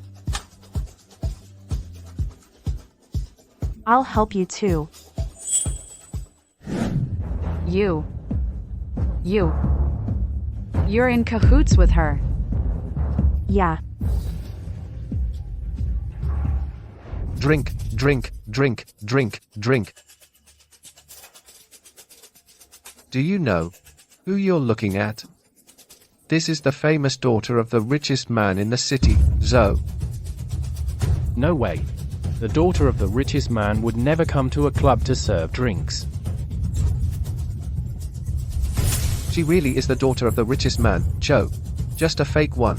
I'll help you too. You're in cahoots with her. Yeah. Drink, drink, drink, drink, drink. Do you know who you're looking at? This is the famous daughter of the richest man in the city, Zhou. No way. The daughter of the richest man would never come to a club to serve drinks. She really is the daughter of the richest man, Joe. Just a fake one.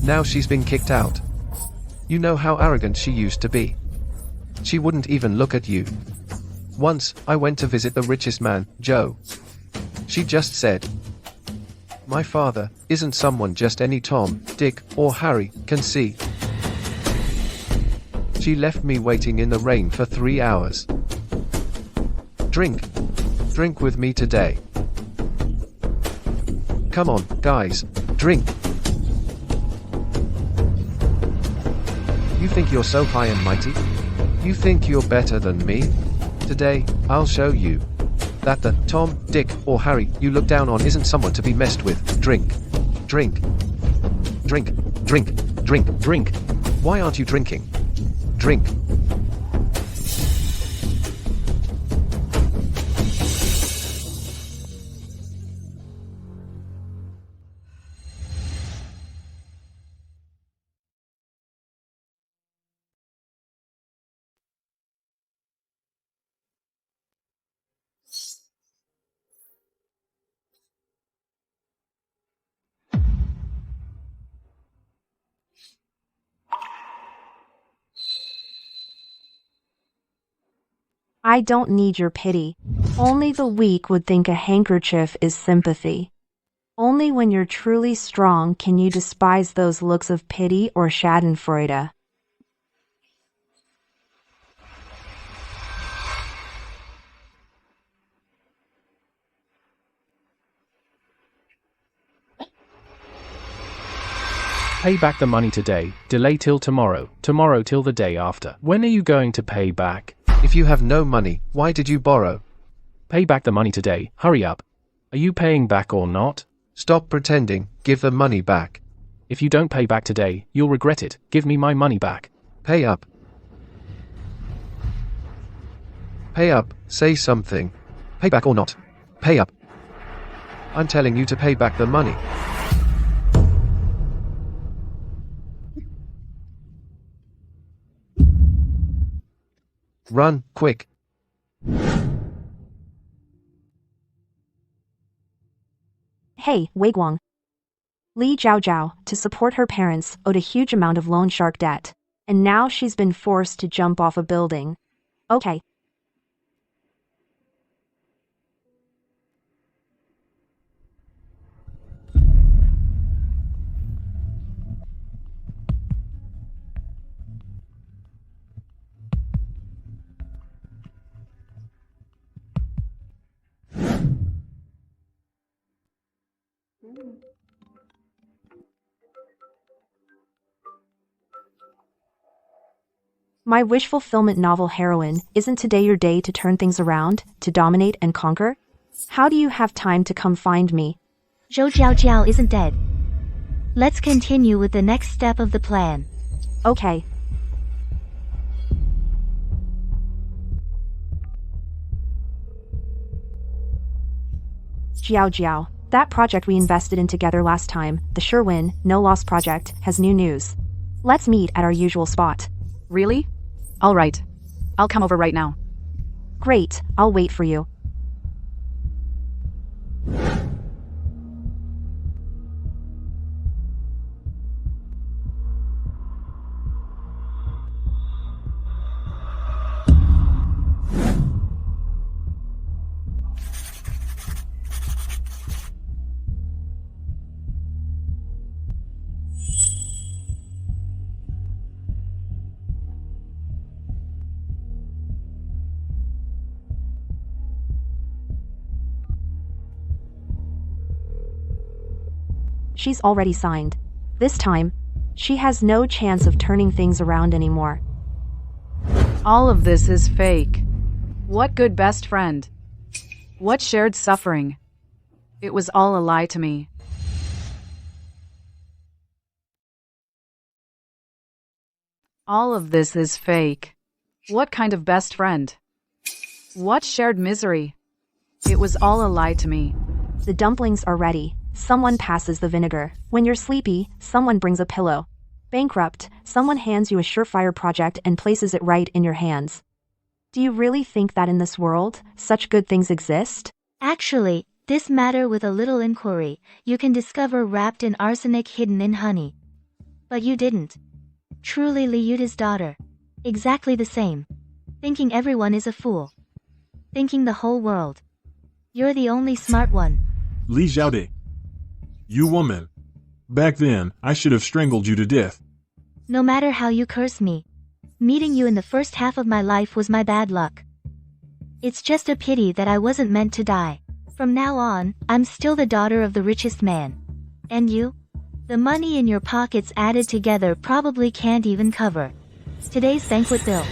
Now she's been kicked out. You know how arrogant she used to be. She wouldn't even look at you. Once, I went to visit the richest man, Joe. She just said, "My father isn't someone just any Tom, Dick, or Harry can see." She left me waiting in the rain for 3 hours. Drink. Drink with me today. Come on, guys, drink. You think you're so high and mighty? You think you're better than me? Today, I'll show you that the Tom, Dick, or Harry you look down on isn't someone to be messed with. Drink. Drink. Drink. Drink. Drink. Drink. Why aren't you drinking? Drink. I don't need your pity. Only the weak would think a handkerchief is sympathy. Only when you're truly strong can you despise those looks of pity or schadenfreude. Pay back the money today, delay till tomorrow, tomorrow till the day after. When are you going to pay back? If you have no money, why did you borrow? Pay back the money today, hurry up. Are you paying back or not? Stop pretending, give the money back. If you don't pay back today, you'll regret it. Give me my money back. Pay up. Pay up, say something. Pay back or not. Pay up. I'm telling you to pay back the money. Run, quick. Hey, Wigwang. Li Jiaojiao, to support her parents, owed a huge amount of loan shark debt. And now she's been forced to jump off a building. Okay. My wish fulfillment novel heroine, isn't today your day to turn things around, to dominate and conquer? How do you have time to come find me? Zhou Jiaojiao isn't dead. Let's continue with the next step of the plan. Okay. Jiao, that project we invested in together last time, the sure win, no loss project, has new news. Let's meet at our usual spot. Really? All right. I'll come over right now. Great, I'll wait for you. She's already signed. This time, she has no chance of turning things around anymore. All of this is fake. What good best friend? What shared suffering? It was all a lie to me. All of this is fake. What kind of best friend? What shared misery? It was all a lie to me. The dumplings are ready. Someone passes the vinegar. When you're sleepy, someone brings a pillow. Bankrupt, someone hands you a surefire project and places it right in your hands. Do you really think that in this world, such good things exist? Actually, this matter with a little inquiry, you can discover wrapped in arsenic hidden in honey. But you didn't. Truly Liuta's daughter. Exactly the same. Thinking everyone is a fool. Thinking the whole world. You're the only smart one. Li Xiaode. You woman. Back then, I should have strangled you to death. No matter how you curse me. Meeting you in the first half of my life was my bad luck. It's just a pity that I wasn't meant to die. From now on, I'm still the daughter of the richest man. And you? The money in your pockets added together probably can't even cover today's banquet bill.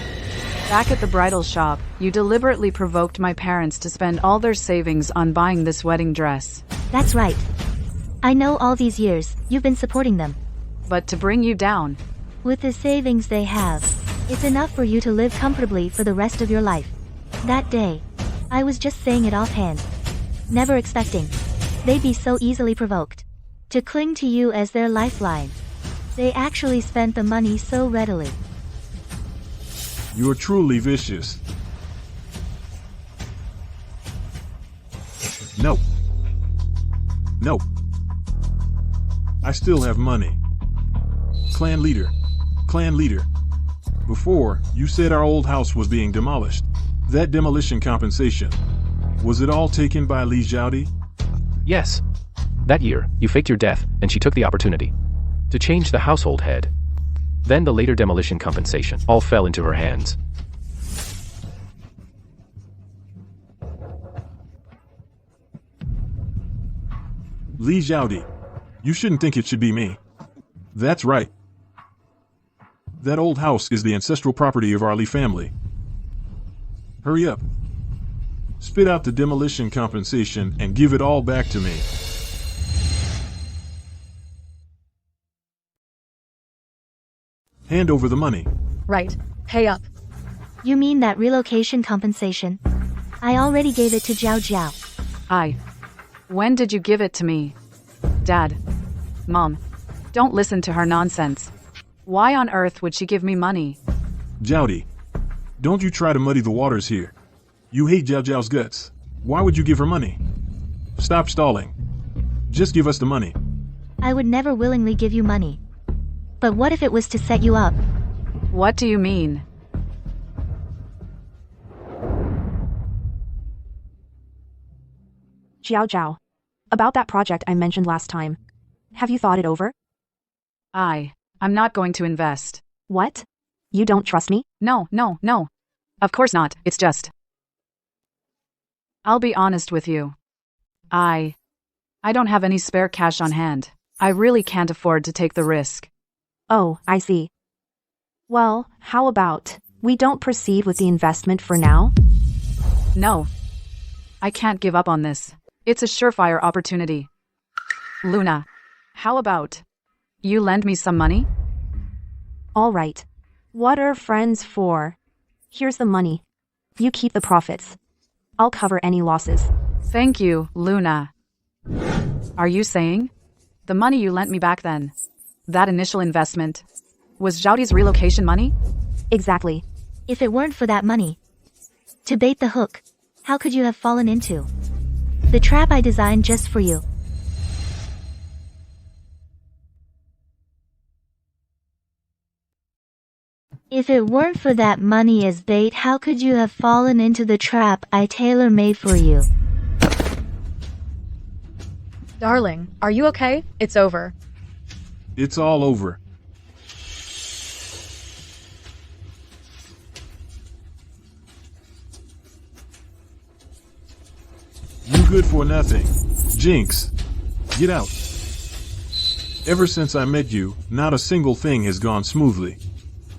Back at the bridal shop, you deliberately provoked my parents to spend all their savings on buying this wedding dress. That's right. I know all these years, you've been supporting them. But to bring you down. With the savings they have, it's enough for you to live comfortably for the rest of your life. That day, I was just saying it offhand. Never expecting they'd be so easily provoked to cling to you as their lifeline. They actually spent the money so readily. You're truly vicious. No. No. I still have money. Clan leader. Clan leader. Before, you said our old house was being demolished. That demolition compensation. Was it all taken by Li Xiaode? Yes. That year, you faked your death, and she took the opportunity to change the household head. Then the later demolition compensation all fell into her hands. Li Xiaode, you shouldn't think it should be me. That's right. That old house is the ancestral property of our Li family. Hurry up. Spit out the demolition compensation and give it all back to me. Hand over the money. Right. Pay up. You mean that relocation compensation? I already gave it to Jiao Jiao. When did you give it to me? Dad. Mom. Don't listen to her nonsense. Why on earth would she give me money? Xiaode, don't you try to muddy the waters here. You hate Jiao Jiao's guts. Why would you give her money? Stop stalling. Just give us the money. I would never willingly give you money. But what if it was to set you up? What do you mean? Jiao Jiao. About that project I mentioned last time. Have you thought it over? I'm not going to invest. What? You don't trust me? No. Of course not, it's just. I'll be honest with you. I don't have any spare cash on hand. I really can't afford to take the risk. Oh, I see. Well, how about we don't proceed with the investment for now? No. I can't give up on this. It's a surefire opportunity. Luna, how about you lend me some money? All right. What are friends for? Here's the money. You keep the profits. I'll cover any losses. Thank you, Luna. Are you saying the money you lent me back then, that initial investment, was Xiaode's relocation money? Exactly. If it weren't for that money, to bait the hook, how could you have fallen into the trap I designed just for you? If it weren't for that money as bait, how could you have fallen into the trap I tailor-made for you? Darling, are you okay? It's over. It's all over. You good for nothing. Jinx. Get out. Ever since I met you, not a single thing has gone smoothly.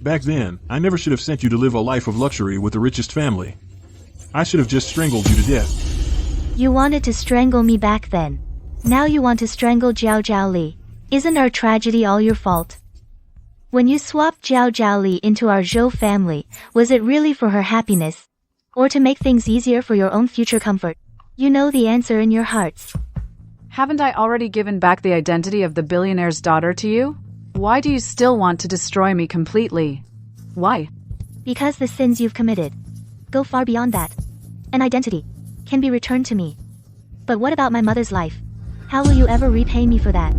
Back then, I never should have sent you to live a life of luxury with the richest family. I should have just strangled you to death. You wanted to strangle me back then. Now you want to strangle Jiao Jiao Li. Isn't our tragedy all your fault? When you swapped Jiao Jiao Li into our Zhou family, was it really for her happiness? Or to make things easier for your own future comfort? You know the answer in your hearts. Haven't I already given back the identity of the billionaire's daughter to you? Why do you still want to destroy me completely? Why? Because the sins you've committed go far beyond that. An identity can be returned to me. But what about my mother's life? How will you ever repay me for that?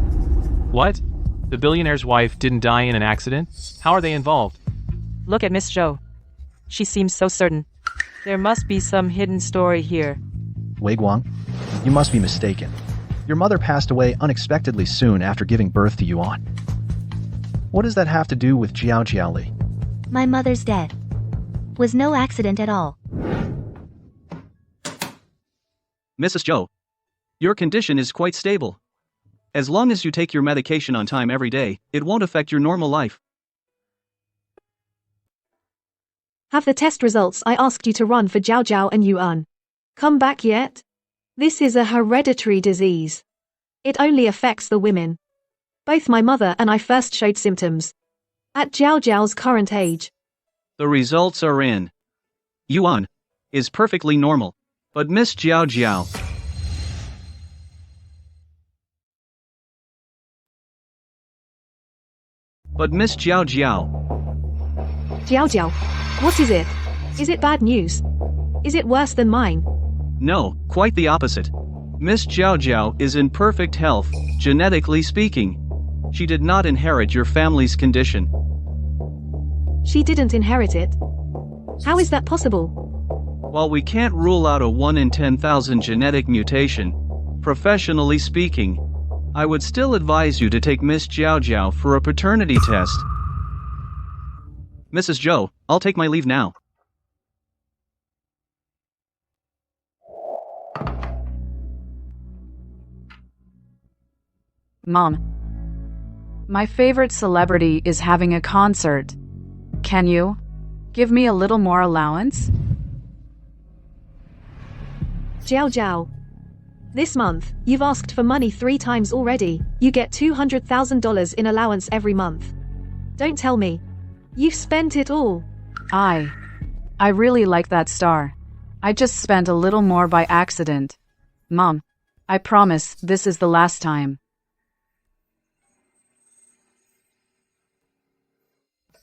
What? The billionaire's wife didn't die in an accident? How are they involved? Look at Miss Zhou. She seems so certain. There must be some hidden story here. Wei Guang, you must be mistaken. Your mother passed away unexpectedly soon after giving birth to Yuan. What does that have to do with Jiao Jiaoli? My mother's death was no accident at all. Mrs. Zhou, your condition is quite stable. As long as you take your medication on time every day, it won't affect your normal life. Have the test results I asked you to run for Jiao Jiao and Yuan come back yet? This is a hereditary disease. It only affects the women. Both my mother and I first showed symptoms at Jiao Jiao's current age. The results are in. Yuan is perfectly normal, but Miss Jiao Jiao Jiao Jiao, what is it? Is it bad news? Is it worse than mine? No, quite the opposite. Miss Jiao Jiao is in perfect health, genetically speaking. She did not inherit your family's condition. She didn't inherit it. How is that possible? While we can't rule out a 1 in 10,000 genetic mutation, professionally speaking, I would still advise you to take Miss Jiao Jiao for a paternity test. Mrs. Zhou, I'll take my leave now. Mom, my favorite celebrity is having a concert. Can you give me a little more allowance? Jiao Jiao, this month, you've asked for money 3 times already. You get $200,000 in allowance every month. Don't tell me you've spent it all. I really like that star. I just spent a little more by accident. Mom, I promise this is the last time.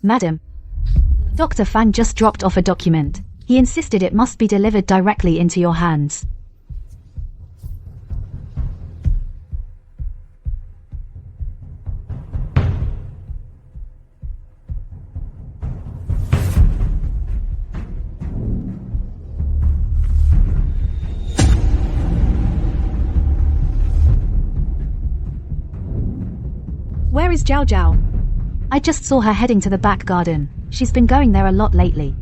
Madam, Dr. Fang just dropped off a document. He insisted it must be delivered directly into your hands. Where is Jiao Jiao? I just saw her heading to the back garden. She's been going there a lot lately.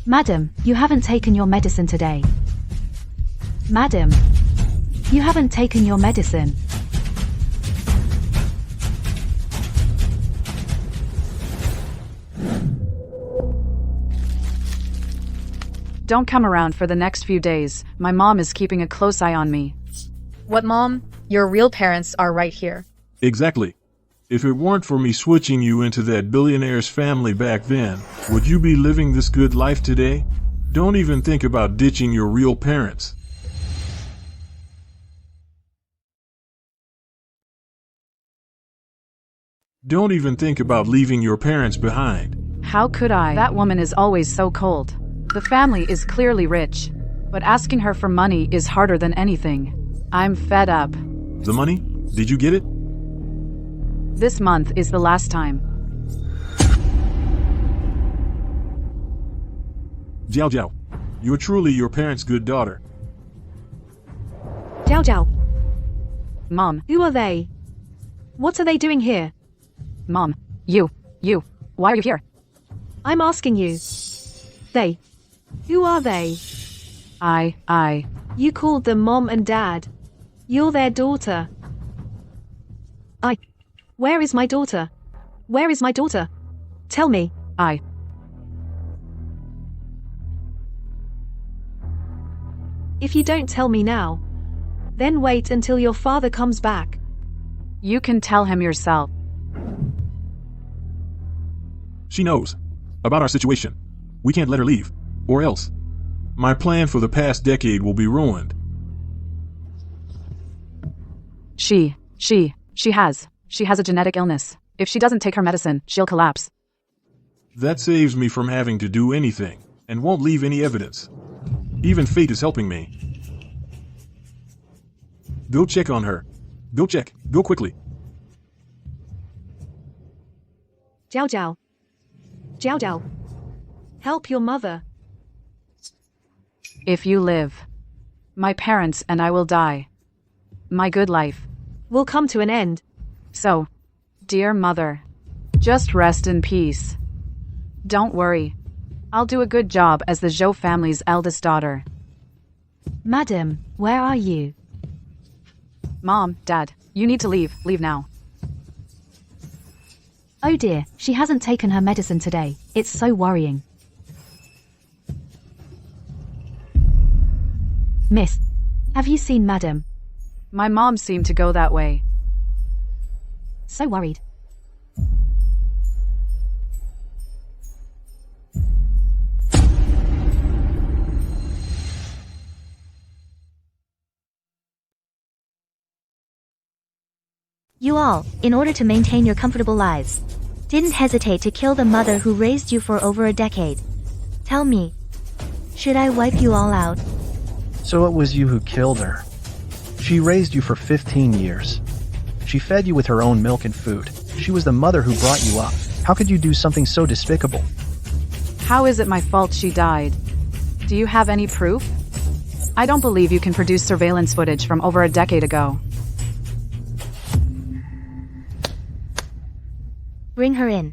Madam, you haven't taken your medicine today. Madam, you haven't taken your medicine. Don't come around for the next few days. My mom is keeping a close eye on me. What, Mom? Your real parents are right here. Exactly. If it weren't for me switching you into that billionaire's family back then, would you be living this good life today? Don't even think about ditching your real parents. Don't even think about leaving your parents behind. How could I? That woman is always so cold. The family is clearly rich, but asking her for money is harder than anything. I'm fed up. The money? Did you get it? This month is the last time. Jiao Jiao, you're truly your parents' good daughter. Jiao Jiao. Mom. Who are they? What are they doing here? Mom. You. Why are you here? I'm asking you. They. Who are they? I. You called them Mom and Dad. You're their daughter. Where is my daughter? Where is my daughter? Tell me. If you don't tell me now, then wait until your father comes back. You can tell him yourself. She knows. about our situation. We can't let her leave, or else. My plan for the past decade will be ruined. She has a genetic illness. If she doesn't take her medicine, she'll collapse. That saves me from having to do anything, and won't leave any evidence. Even fate is helping me. Go check on her. Go check. Go quickly. Jiao Jiao. Jiao Jiao. Help your mother. If you live, my parents and I will die. My good life will come to an end. So, dear mother, just rest in peace. Don't worry. I'll do a good job as the Zhou family's eldest daughter. Madam, where are you? Mom, Dad, you need to leave. Leave now. Oh dear, she hasn't taken her medicine today. It's so worrying. Miss, have you seen Madam? My mom seemed to go that way. So worried. You all, in order to maintain your comfortable lives, didn't hesitate to kill the mother who raised you for over a decade. Tell me, should I wipe you all out? So it was you who killed her. She raised you for 15 years. She fed you with her own milk and food. She was the mother who brought you up. How could you do something so despicable? How is it my fault she died? Do you have any proof? I don't believe you can produce surveillance footage from over a decade ago. Bring her in.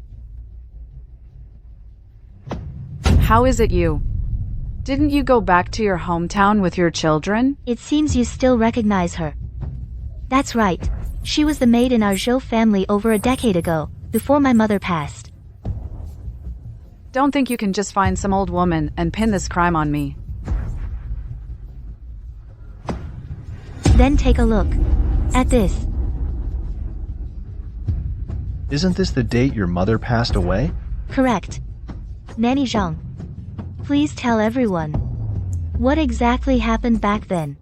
How is it you? Didn't you go back to your hometown with your children? It seems you still recognize her. That's right. She was the maid in our Zhou family over a decade ago, before my mother passed. Don't think you can just find some old woman and pin this crime on me. Then take a look at this. Isn't this the date your mother passed away? Correct. Nanny Zhang, please tell everyone. What exactly happened back then?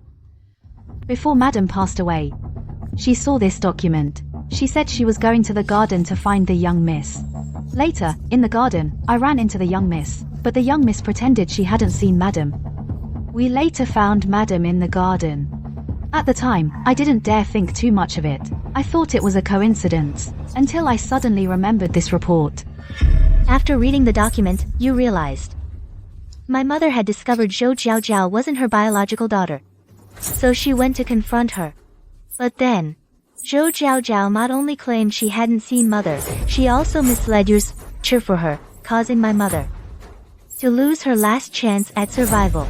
Before Madam passed away, she saw this document. She said she was going to the garden to find the young miss. Later, in the garden, I ran into the young miss, but the young miss pretended she hadn't seen Madam. We later found Madam in the garden. At the time, I didn't dare think too much of it. I thought it was a coincidence, until I suddenly remembered this report. After reading the document, you realized. My mother had discovered Zhou Jiaojiao wasn't her biological daughter. So she went to confront her. But then, Zhou Jiaojiao not only claimed she hadn't seen mother, she also misled your cheer for her, causing my mother to lose her last chance at survival.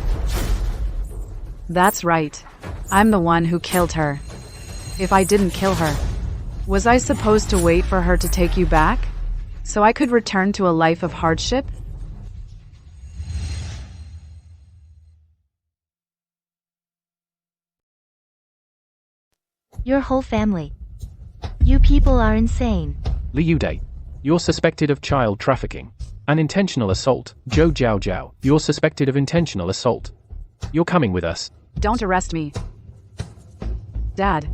That's right. I'm the one who killed her. If I didn't kill her, was I supposed to wait for her to take you back? So I could return to a life of hardship? Your whole family. You people are insane. Liu Dai, you're suspected of child trafficking. An intentional assault. Zhou Jiaojiao, you're suspected of intentional assault. You're coming with us. Don't arrest me. Dad,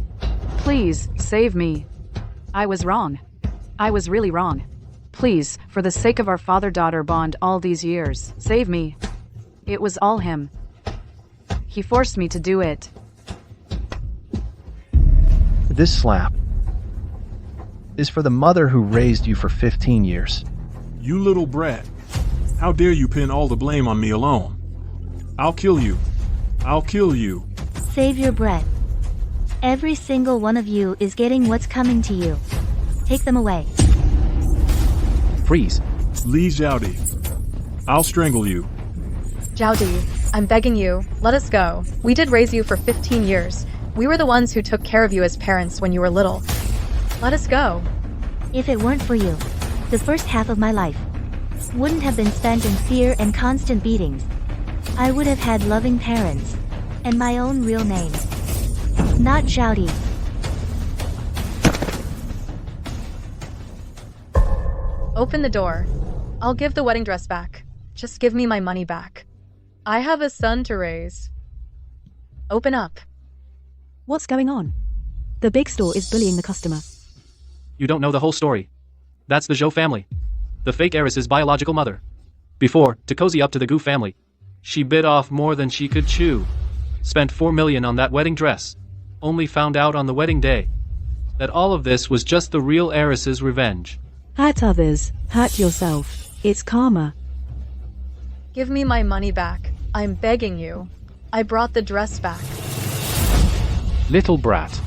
please, save me. I was wrong. I was really wrong. Please, for the sake of our father-daughter bond all these years, save me. It was all him. He forced me to do it. This slap is for the mother who raised you for 15 years. You little brat. How dare you pin all the blame on me alone? I'll kill you. I'll kill you. Save your breath. Every single one of you is getting what's coming to you. Take them away. Freeze. Li Zhaodi. I'll strangle you. Zhaodi, I'm begging you, let us go. We did raise you for 15 years. We were the ones who took care of you as parents when you were little. Let us go. If it weren't for you, the first half of my life wouldn't have been spent in fear and constant beatings. I would have had loving parents and my own real name. Not Zhaodi. Open the door. I'll give the wedding dress back. Just give me my money back. I have a son to raise. Open up. What's going on? The big store is bullying the customer. You don't know the whole story. That's the Zhou family. The fake heiress's biological mother. Before, to cozy up to the Gu family, she bit off more than she could chew. Spent 4 million on that wedding dress. Only found out on the wedding day that all of this was just the real heiress's revenge. Hurt others, hurt yourself. It's karma. Give me my money back. I'm begging you. I brought the dress back. Little brat.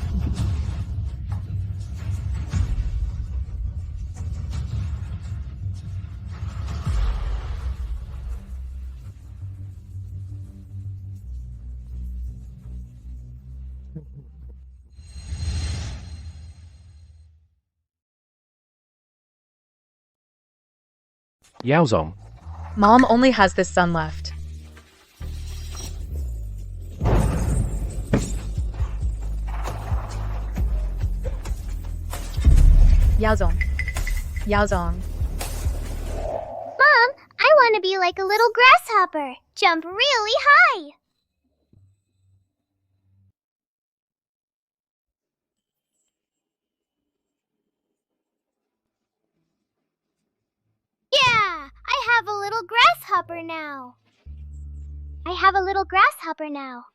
Yaozong. Mom only has this son left. Yaozong. Yaozong. Mom, I want to be like a little grasshopper. Jump really high. Yeah, I have a little grasshopper now. I have a little grasshopper now.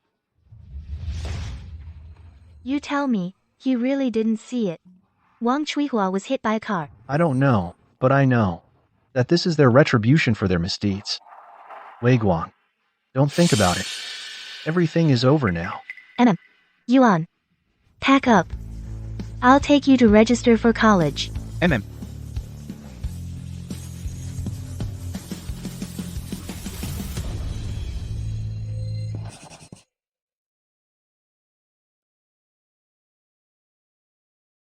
You tell me, you really didn't see it. Wang Chuihua was hit by a car. I don't know, but I know that this is their retribution for their misdeeds. Wei Guang, don't think about it. Everything is over now. Yuan. Pack up. I'll take you to register for college. MM,